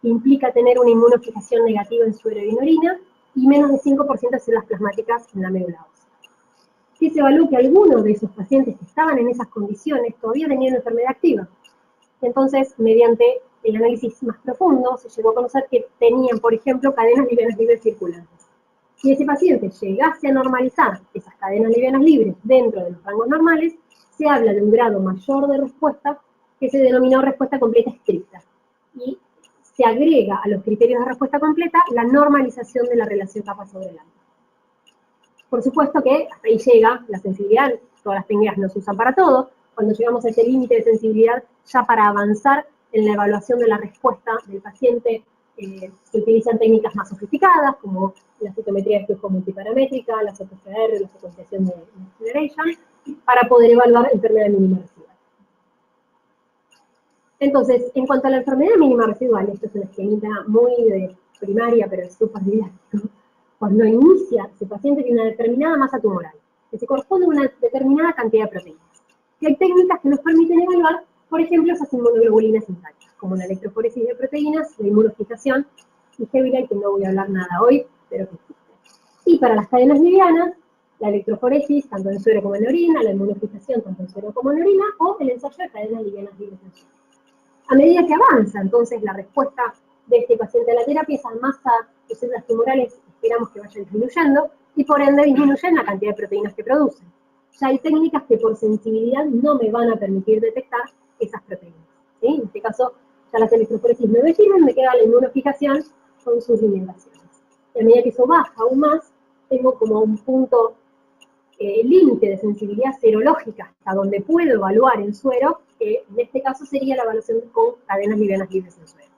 que implica tener una inmunofijación negativa en suero y en orina, y menos de 5% de células plasmáticas en la médula ósea. Que se evaluó que algunos de esos pacientes que estaban en esas condiciones todavía tenían una enfermedad activa. Entonces, mediante el análisis más profundo, se llegó a conocer que tenían, por ejemplo, cadenas livianas libres circulantes. Si ese paciente llegase a normalizar esas cadenas livianas libres dentro de los rangos normales, se habla de un grado mayor de respuesta que se denominó respuesta completa estricta. Y se agrega a los criterios de respuesta completa la normalización de la relación capa sobre lambda. Por supuesto que hasta ahí llega la sensibilidad, todas las técnicas no se usan para todo. Cuando llegamos a ese límite de sensibilidad, ya para avanzar en la evaluación de la respuesta del paciente, se utilizan técnicas más sofisticadas, como la citometría de flujo multiparamétrica, la CPCR, la secuenciación de Next Generation, para poder evaluar enfermedad mínima residual. Entonces, en cuanto a la enfermedad mínima residual, esto es una esquemita muy de primaria, pero es súper didáctico. Cuando inicia, ese paciente tiene una determinada masa tumoral, que se corresponde a una determinada cantidad de proteínas. Y hay técnicas que nos permiten evaluar, por ejemplo, esas inmunoglobulinas intactas, como la electroforesis de proteínas, la inmunofijación y Heavily, que no voy a hablar nada hoy, pero que existe. Y para las cadenas livianas, la electroforesis, tanto en suero como en orina, la inmunofijación, tanto en suero como en orina, o el ensayo de cadenas livianas libres en suero. A medida que avanza, entonces, la respuesta de este paciente a la terapia, esa masa de células tumorales esperamos que vaya disminuyendo, y por ende disminuyen la cantidad de proteínas que producen. Ya hay técnicas que por sensibilidad no me van a permitir detectar esas proteínas, ¿sí? En este caso, ya las electroforesis no me sirven, me queda la inmunofijación con sus limitaciones. Y a medida que eso baja aún más, tengo como un punto límite de sensibilidad serológica hasta donde puedo evaluar en suero, que en este caso sería la evaluación con cadenas livianas libres en suero.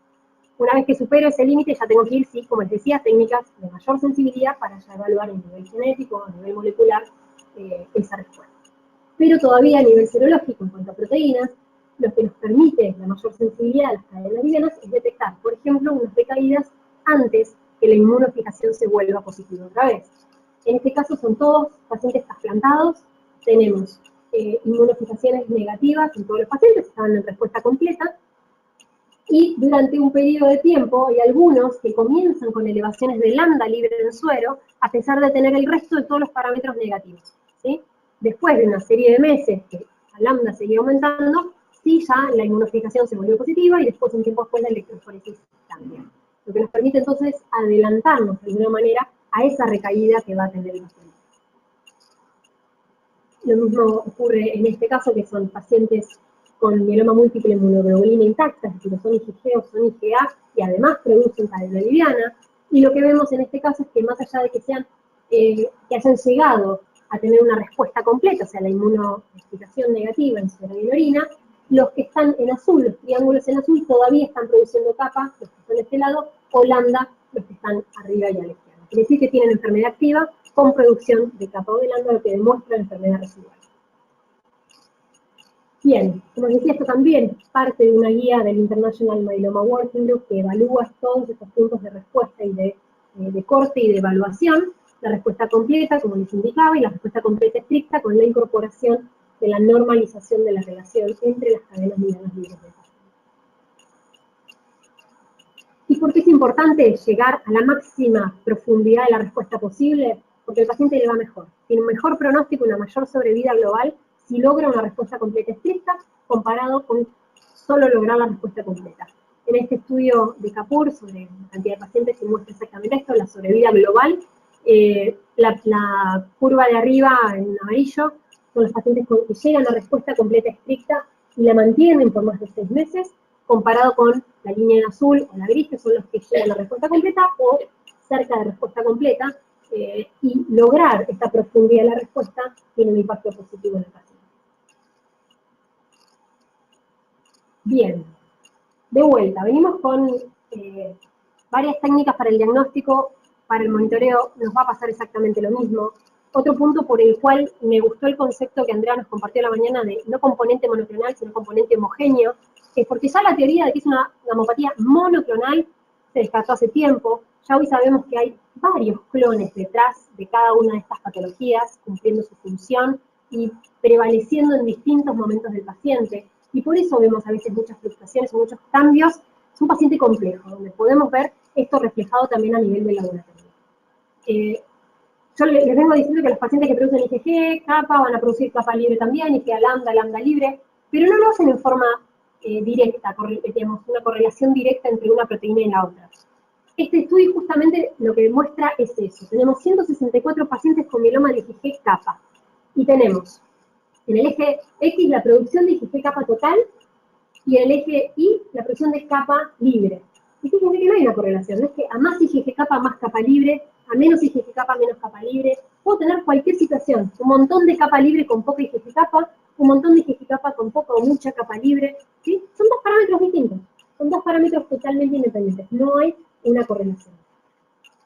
Una vez que supero ese límite, ya tengo que ir, sí, como les decía, técnicas de mayor sensibilidad para ya evaluar a nivel genético, a nivel molecular, esa respuesta. Pero todavía a nivel serológico, en cuanto a proteínas, lo que nos permite la mayor sensibilidad a las cadenas livianas es detectar, por ejemplo, unas recaídas antes que la inmunofijación se vuelva positiva otra vez. En este caso son todos pacientes trasplantados, tenemos inmunofijaciones negativas en todos los pacientes, estaban en respuesta completa, y durante un periodo de tiempo hay algunos que comienzan con elevaciones de lambda libre en suero, a pesar de tener el resto de todos los parámetros negativos, ¿sí? Después de una serie de meses que la lambda seguía aumentando, sí, ya la inmunofijación se volvió positiva, y después, un tiempo después, la electroforesis también. lo que nos permite entonces adelantarnos de alguna manera a esa recaída que va a tener el paciente. Lo mismo ocurre en este caso, que son pacientes con mieloma múltiple inmunoglobulina intacta, es decir, son IgG o son IgA, y además producen cadena liviana, y lo que vemos en este caso es que más allá de que sean, que hayan llegado a tener una respuesta completa, o sea, la inmunoexplicación negativa en suero y en orina, los que están en azul, los triángulos en azul, todavía están produciendo capa, los que están de este lado, o lambda, los que están arriba y a la izquierda. Quiere decir que tienen enfermedad activa con producción de capa o de lambda, lo que demuestra la enfermedad residual. Bien, como les decía, esto también es parte de una guía del International Myeloma Working Group que evalúa todos estos puntos de respuesta y de corte y de evaluación, la respuesta completa, como les indicaba, y la respuesta completa estricta con la incorporación de la normalización de la relación entre las cadenas livianas libres del paciente. ¿Y por qué es importante llegar a la máxima profundidad de la respuesta posible? Porque el paciente le va mejor. Tiene un mejor pronóstico, una mayor sobrevida global, si logra una respuesta completa estricta, comparado con solo lograr la respuesta completa. En este estudio de Kapoor sobre la cantidad de pacientes se muestra exactamente esto, la sobrevida global. La curva de arriba en amarillo son los pacientes que llegan a respuesta completa estricta y la mantienen por más de 6 meses, comparado con la línea en azul o la gris, que son los que llegan a respuesta completa o cerca de respuesta completa, y lograr esta profundidad de la respuesta tiene un impacto positivo en el paciente. Bien, de vuelta, venimos con varias técnicas para el diagnóstico, para el monitoreo nos va a pasar exactamente lo mismo. Otro punto por el cual me gustó el concepto que Andrea nos compartió la mañana de no componente monoclonal, sino componente homogéneo, es porque ya la teoría de que es una gamopatía monoclonal se descartó hace tiempo. Ya hoy sabemos que hay varios clones detrás de cada una de estas patologías, cumpliendo su función y prevaleciendo en distintos momentos del paciente. Y por eso vemos a veces muchas fluctuaciones o muchos cambios. Es un paciente complejo, donde podemos ver esto reflejado también a nivel del laboratorio. Yo les vengo diciendo que los pacientes que producen IgG, capa, van a producir capa libre también, IgA lambda, lambda libre, pero no lo hacen en forma directa, digamos, una correlación directa entre una proteína y la otra. Este estudio justamente lo que demuestra es eso. Tenemos 164 pacientes con mieloma de IgG capa, y tenemos en el eje X la producción de IgG capa total, y en el eje Y la producción de capa libre. Y fíjense que no hay una correlación, no es que a más IgG capa más capa libre, a menos IgG capa menos capa libre. Puedo tener cualquier situación, un montón de capa libre con poca IgG capa, un montón de IgG capa con poca o mucha capa libre, ¿sí? Son dos parámetros distintos, son dos parámetros totalmente independientes, no hay una correlación.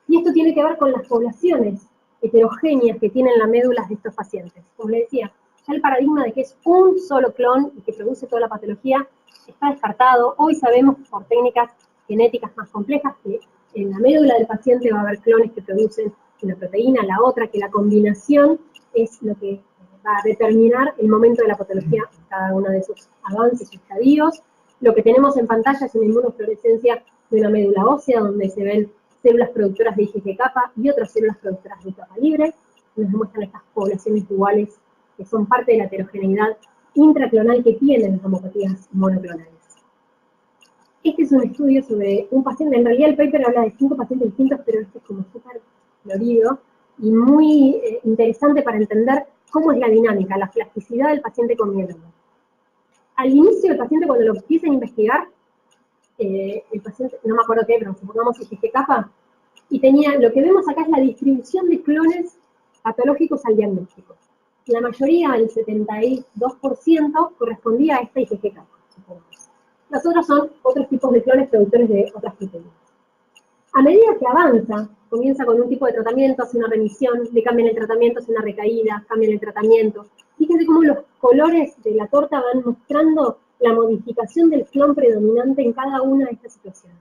Y esto tiene que ver con las poblaciones heterogéneas que tienen las médulas de estos pacientes. Como les decía, ya el paradigma de que es un solo clon y que produce toda la patología está descartado. Hoy sabemos por técnicas genéticas más complejas que en la médula del paciente va a haber clones que producen una proteína, la otra, que la combinación es lo que va a determinar el momento de la patología en cada uno de esos avances y estadios. Lo que tenemos en pantalla es una inmunofluorescencia de una médula ósea donde se ven células productoras de IgG capa y otras células productoras de capa libre. Nos demuestran estas poblaciones iguales que son parte de la heterogeneidad intraclonal que tienen las gamopatías monoclonales. Este es un estudio sobre un paciente, en realidad el paper habla de 5 pacientes distintos, pero este es como súper florido y muy interesante para entender cómo es la dinámica, la plasticidad del paciente con mieloma. Al inicio del paciente, cuando lo empiezan a investigar, el paciente, no me acuerdo qué, pero supongamos IgG capa, y tenía, lo que vemos acá es la distribución de clones patológicos al diagnóstico. La mayoría, el 72%, correspondía a esta IgG capa, supongamos. Los otros son otros tipos de clones productores de otras proteínas. A medida que avanza, comienza con un tipo de tratamiento, hace una remisión, le cambian el tratamiento, hace una recaída, cambian el tratamiento. Fíjense cómo los colores de la torta van mostrando la modificación del clon predominante en cada una de estas situaciones.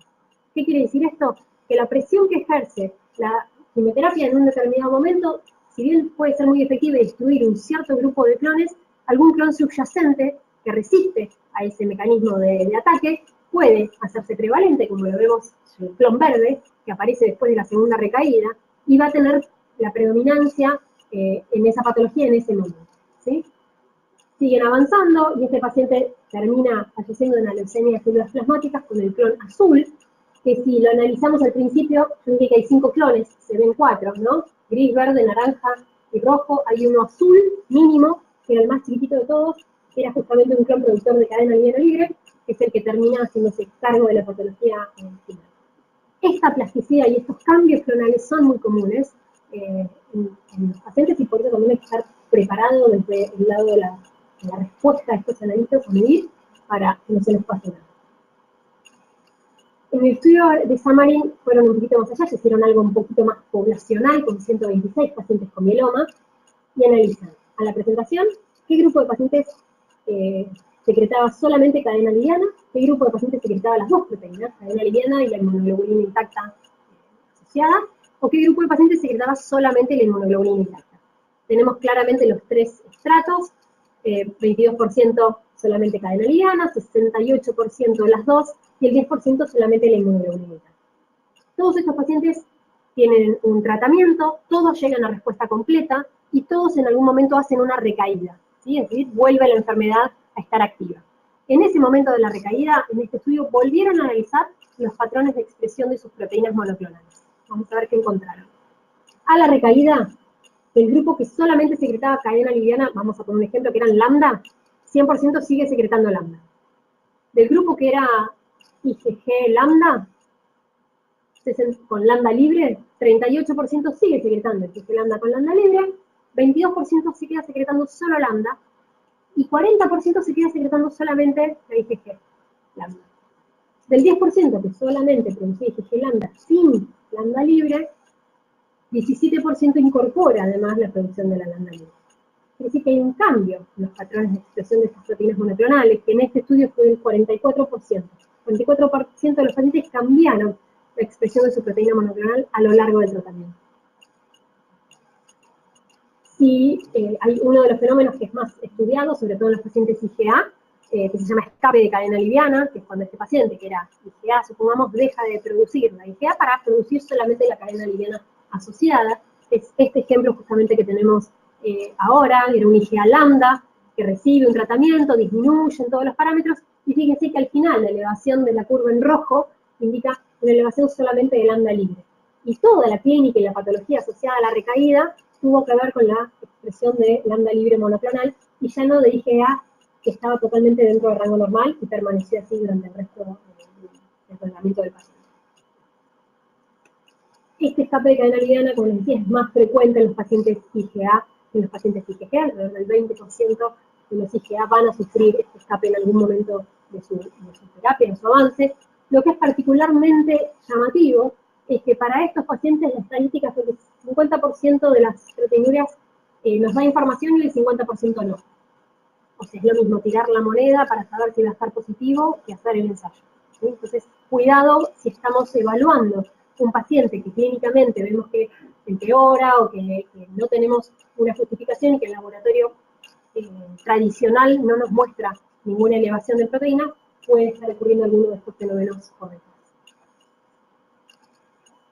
¿Qué quiere decir esto? Que la presión que ejerce la quimioterapia en un determinado momento, si bien puede ser muy efectiva y destruir un cierto grupo de clones, algún clon subyacente que resiste a ese mecanismo de ataque puede hacerse prevalente, como lo vemos en el clon verde, que aparece después de la segunda recaída, y va a tener la predominancia en esa patología en ese momento, ¿sí? Siguen avanzando y este paciente termina falleciendo de una leucemia de células plasmáticas con el clon azul. que si lo analizamos al principio, yo dije que hay 5 clones, se ven 4, ¿no? Gris, verde, naranja y rojo, hay uno azul mínimo, que era el más chiquitito de todos, que era justamente un clon productor de cadena liviana libre, que es el que termina haciéndose cargo de la patología final. Esta plasticidad y estos cambios clonales son muy comunes en los pacientes, y por eso también hay que estar preparado desde el lado de la respuesta a estos analistas a medir para que no se les pase nada. En el estudio de Samarin fueron un poquito más allá, se hicieron algo un poquito más poblacional, con 126 pacientes con mieloma, y analizan a la presentación qué grupo de pacientes secretaba solamente cadena liviana, qué grupo de pacientes secretaba las dos proteínas, cadena liviana y la inmunoglobulina intacta asociada, o qué grupo de pacientes secretaba solamente la inmunoglobulina intacta. Tenemos claramente los 3 estratos, 22% solamente cadena liviana, 68% las dos, y el 10% solamente la inmunoglobulina intacta. Todos estos pacientes tienen un tratamiento, todos llegan a respuesta completa, y todos en algún momento hacen una recaída, ¿sí? Es decir, vuelve la enfermedad a estar activa. En ese momento de la recaída, en este estudio volvieron a analizar los patrones de expresión de sus proteínas monoclonales. Vamos a ver qué encontraron. A la recaída, el grupo que solamente secretaba cadena liviana, vamos a poner un ejemplo, que eran lambda, 100% sigue secretando lambda. Del grupo que era IgG lambda, con lambda libre, 38% sigue secretando IgG lambda con lambda libre, 22% se queda secretando solo lambda, y 40% se queda secretando solamente la IgG lambda. Del 10% que solamente producía IgG lambda sin lambda libre, 17% incorpora además la producción de la lambda libre. Es decir, que hay un cambio en los patrones de expresión de estas proteínas monoclonales, que en este estudio fue del 44%. 44% de los pacientes cambiaron la expresión de su proteína monoclonal a lo largo del tratamiento. Sí, hay uno de los fenómenos que es más estudiado, sobre todo en los pacientes IgA, que se llama escape de cadena liviana, que es cuando este paciente, que era IgA, supongamos, deja de producir la IgA para producir solamente la cadena liviana asociada. Es este ejemplo justamente que tenemos ahora, era un IgA lambda, que recibe un tratamiento, disminuyen todos los parámetros, y fíjense que al final la elevación de la curva en rojo indica una elevación solamente de lambda libre. Y toda la clínica y la patología asociada a la recaída tuvo que ver con la expresión de lambda libre monoclonal, y ya no de IgA, que estaba totalmente dentro del rango normal y permaneció así durante el resto del tratamiento del paciente. Este escape de cadena liviana, como les decía, es más frecuente en los pacientes IgA que en los pacientes IgG. Alrededor del 20% de los IgA van a sufrir este escape en algún momento de su terapia, de su avance. Lo que es particularmente llamativo es que para estos pacientes la estadística fue que el 50% de las proteinurias nos da información y el 50% no. O sea, es lo mismo tirar la moneda para saber si va a estar positivo que hacer el ensayo, ¿sí? Entonces, cuidado si estamos evaluando un paciente que clínicamente vemos que empeora o que no tenemos una justificación y que el laboratorio tradicional no nos muestra ninguna elevación de proteína, puede estar ocurriendo alguno de estos fenómenos correctos.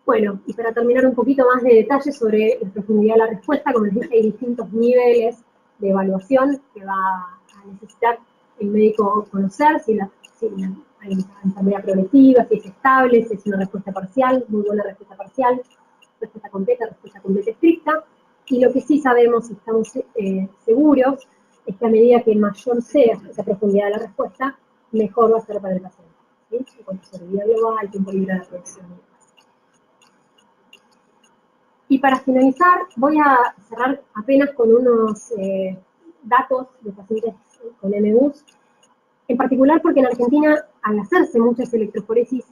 Bueno, y para terminar un poquito más de detalles sobre la profundidad de la respuesta, como les dije, hay distintos niveles de evaluación que va a necesitar el médico conocer, si hay enfermedad progresiva, si es estable, si es una respuesta parcial, muy buena respuesta parcial, respuesta completa estricta. Y lo que sí sabemos y estamos seguros es que a medida que mayor sea esa profundidad de la respuesta, mejor va a ser para el paciente, ¿sí? En cuanto a sobrevida global, tiempo libre de la producción. Y para finalizar, voy a cerrar apenas con unos datos de pacientes con MUs, en particular porque en Argentina, al hacerse muchas electroforesis,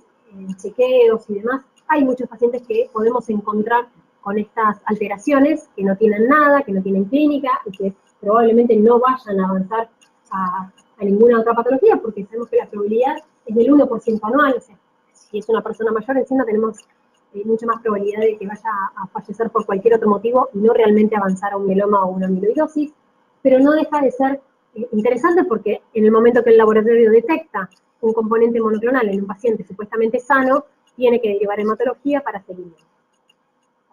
chequeos y demás, hay muchos pacientes que podemos encontrar con estas alteraciones, que no tienen nada, que no tienen clínica, y que probablemente no vayan a avanzar a ninguna otra patología, porque sabemos que la probabilidad es del 1% anual, o sea, si es una persona mayor, encima tenemos mucha más probabilidad de que vaya a fallecer por cualquier otro motivo y no realmente avanzar a un mieloma o una amiloidosis, pero no deja de ser interesante porque en el momento que el laboratorio detecta un componente monoclonal en un paciente supuestamente sano, tiene que derivar hematología para seguimiento.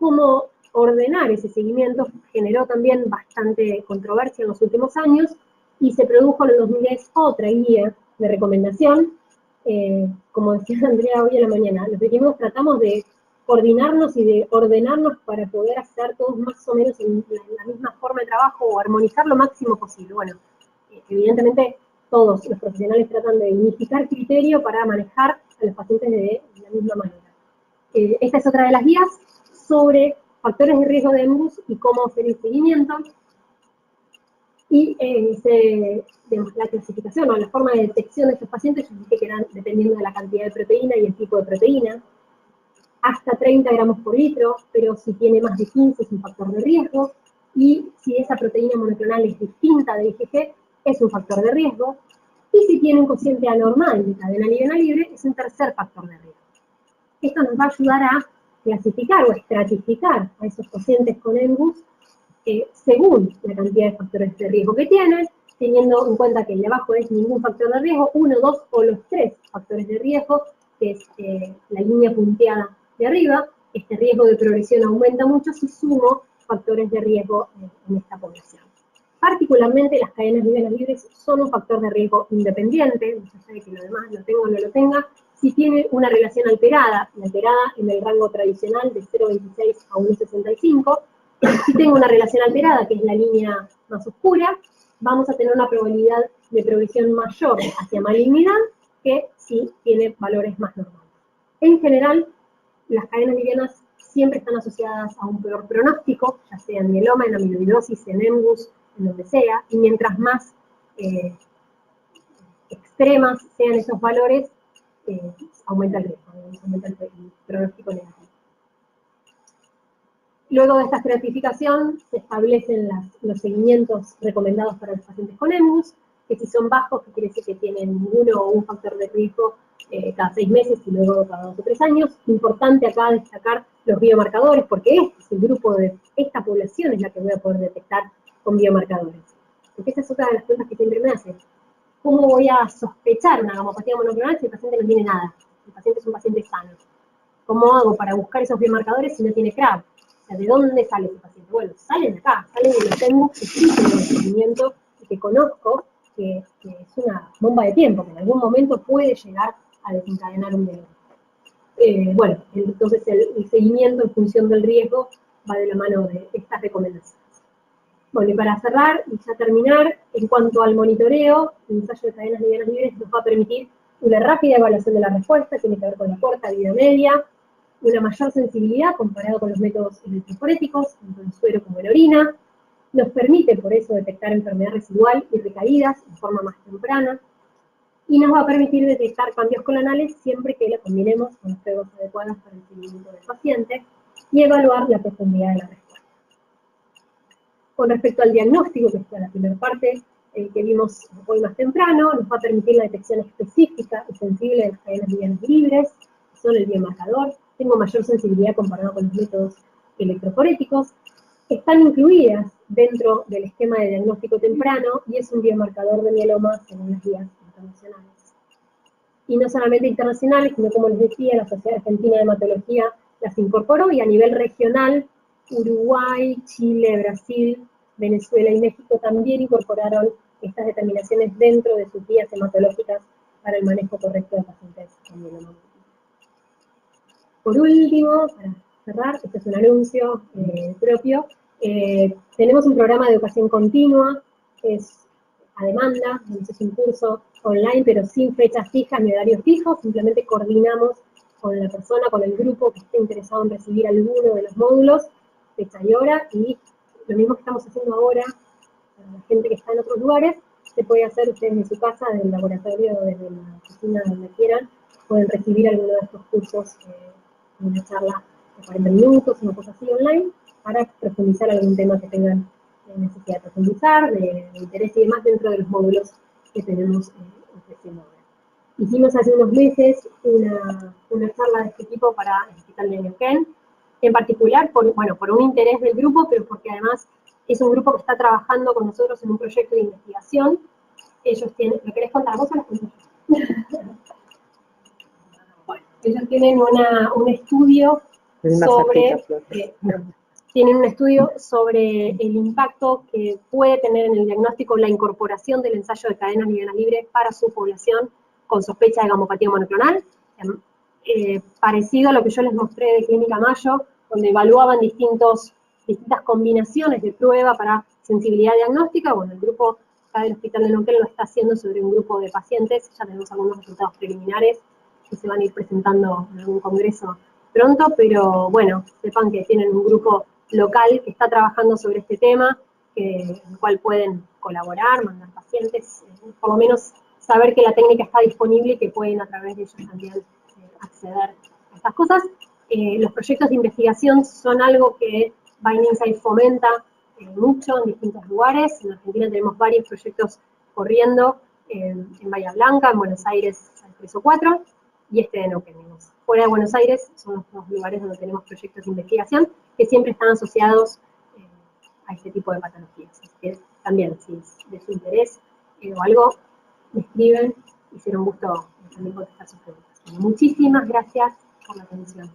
¿Cómo ordenar ese seguimiento? Generó también bastante controversia en los últimos años y se produjo en el 2010 otra guía de recomendación como decía Andrea hoy en la mañana, los epidemiólogos tratamos de coordinarnos y de ordenarnos para poder hacer todos más o menos en la misma forma de trabajo o armonizar lo máximo posible. Bueno, evidentemente todos los profesionales tratan de unificar criterio para manejar a los pacientes de la misma manera. Esta es otra de las guías sobre factores de riesgo de EMBUS y cómo hacer el seguimiento. Y digamos, la clasificación o la forma de detección de estos pacientes, yo dije que eran dependiendo de la cantidad de proteína y el tipo de proteína, hasta 30 gramos por litro, pero si tiene más de 15 es un factor de riesgo, y si esa proteína monoclonal es distinta de IgG, es un factor de riesgo, y si tiene un cociente anormal de cadena libre, es un tercer factor de riesgo. Esto nos va a ayudar a clasificar o estratificar a esos pacientes con EMBUS según la cantidad de factores de riesgo que tienen, teniendo en cuenta que el de abajo es ningún factor de riesgo, 1, 2 o los 3 factores de riesgo, que es la línea punteada de arriba. Este riesgo de progresión aumenta mucho si sumo factores de riesgo en esta población. Particularmente las cadenas livianas libres son un factor de riesgo independiente, más allá de que lo demás lo tenga o no lo tenga, si tiene una relación alterada, y alterada en el rango tradicional de 0,26 a 1,65, si tengo una relación alterada, que es la línea más oscura, vamos a tener una probabilidad de progresión mayor hacia malignidad que si tiene valores más normales. En general, las cadenas livianas siempre están asociadas a un peor pronóstico, ya sea en mieloma, en amiloidosis, en EMBUS, en donde sea, y mientras más extremas sean esos valores, aumenta el riesgo, aumenta el pronóstico negativo. Luego de esta estratificación se establecen los seguimientos recomendados para los pacientes con EMBUS, que si son bajos, que quiere decir que tienen uno o un factor de riesgo cada 6 meses y luego cada 2 o 3 años. Importante acá destacar los biomarcadores, porque este es el grupo de esta población es la que voy a poder detectar con biomarcadores. Porque esa es otra de las preguntas que siempre me hacen. ¿Cómo voy a sospechar una gamopatía monoclonal si el paciente no tiene nada? El paciente es un paciente sano. ¿Cómo hago para buscar esos biomarcadores si no tiene CRAB? O sea, ¿de dónde sale ese paciente? Bueno, salen de acá, salen de los EMBUS que existen en el seguimiento y que conozco que es una bomba de tiempo, que en algún momento puede llegar a desencadenar un mieloma. Bueno, entonces el seguimiento en función del riesgo va de la mano de estas recomendaciones. Bueno, y para cerrar y ya terminar, en cuanto al monitoreo, el ensayo de cadenas livianas libres nos va a permitir una rápida evaluación de la respuesta, tiene que ver con la corta vida media, una mayor sensibilidad comparado con los métodos electroforéticos, tanto en suero como en orina, nos permite por eso detectar enfermedad residual y recaídas en forma más temprana, y nos va a permitir detectar cambios clonales siempre que la combinemos con las pruebas adecuadas para el seguimiento del paciente y evaluar la profundidad de la respuesta. Con respecto al diagnóstico, que es la primera parte que vimos hoy más temprano, nos va a permitir la detección específica y sensible de las cadenas livianas libres, que son el biomarcador. Tengo mayor sensibilidad comparado con los métodos electroforéticos. Están incluidas dentro del esquema de diagnóstico temprano y es un biomarcador de mieloma según las guías internacionales. Y no solamente internacionales, sino como les decía, la Sociedad Argentina de Hematología las incorporó y a nivel regional, Uruguay, Chile, Brasil, Venezuela y México también incorporaron estas determinaciones dentro de sus guías hematológicas para el manejo correcto de pacientes con mieloma múltiple. Por último, para cerrar, este es un anuncio propio, tenemos un programa de educación continua, que es a demanda, es un curso online, pero sin fechas fijas ni horarios fijos, simplemente coordinamos con la persona, con el grupo que esté interesado en recibir alguno de los módulos, fecha y hora, y lo mismo que estamos haciendo ahora, para la gente que está en otros lugares, se puede hacer ustedes en su casa, del laboratorio, desde la oficina, donde quieran, pueden recibir alguno de estos cursos en una charla de 40 minutos, una cosa así online, para profundizar algún tema que tengan necesidad de profundizar, de interés y demás dentro de los módulos que tenemos ofreciendo ahora. Hicimos hace unos meses una charla de este tipo para el Hospital de Neuquén, en particular por un interés del grupo, pero porque además es un grupo que está trabajando con nosotros en un proyecto de investigación. Ellos tienen, ¿lo querés contar vos o lo cuento yo? Bueno, ellos tienen un estudio sobre el impacto que puede tener en el diagnóstico la incorporación del ensayo de cadenas livianas libres para su población con sospecha de gamopatía monoclonal, parecido a lo que yo les mostré de Clínica Mayo, donde evaluaban distintas combinaciones de prueba para sensibilidad diagnóstica. Bueno, el grupo acá del Hospital de Neuquén lo está haciendo sobre un grupo de pacientes, ya tenemos algunos resultados preliminares que se van a ir presentando en algún congreso pronto, pero bueno, sepan que tienen un grupo local que está trabajando sobre este tema, en el cual pueden colaborar, mandar pacientes, por lo menos saber que la técnica está disponible y que pueden a través de ellos también acceder a estas cosas. Los proyectos de investigación son algo que Binding Site fomenta mucho en distintos lugares. En Argentina tenemos varios proyectos corriendo, en Bahía Blanca, en Buenos Aires hay 3 o 4, y este de Neuquén. Fuera de Buenos Aires son los 2 lugares donde tenemos proyectos de investigación que siempre están asociados a este tipo de patologías. Así que también, si es de su interés o algo, me escriben y será un gusto también contestar sus preguntas. Bueno, muchísimas gracias por la atención.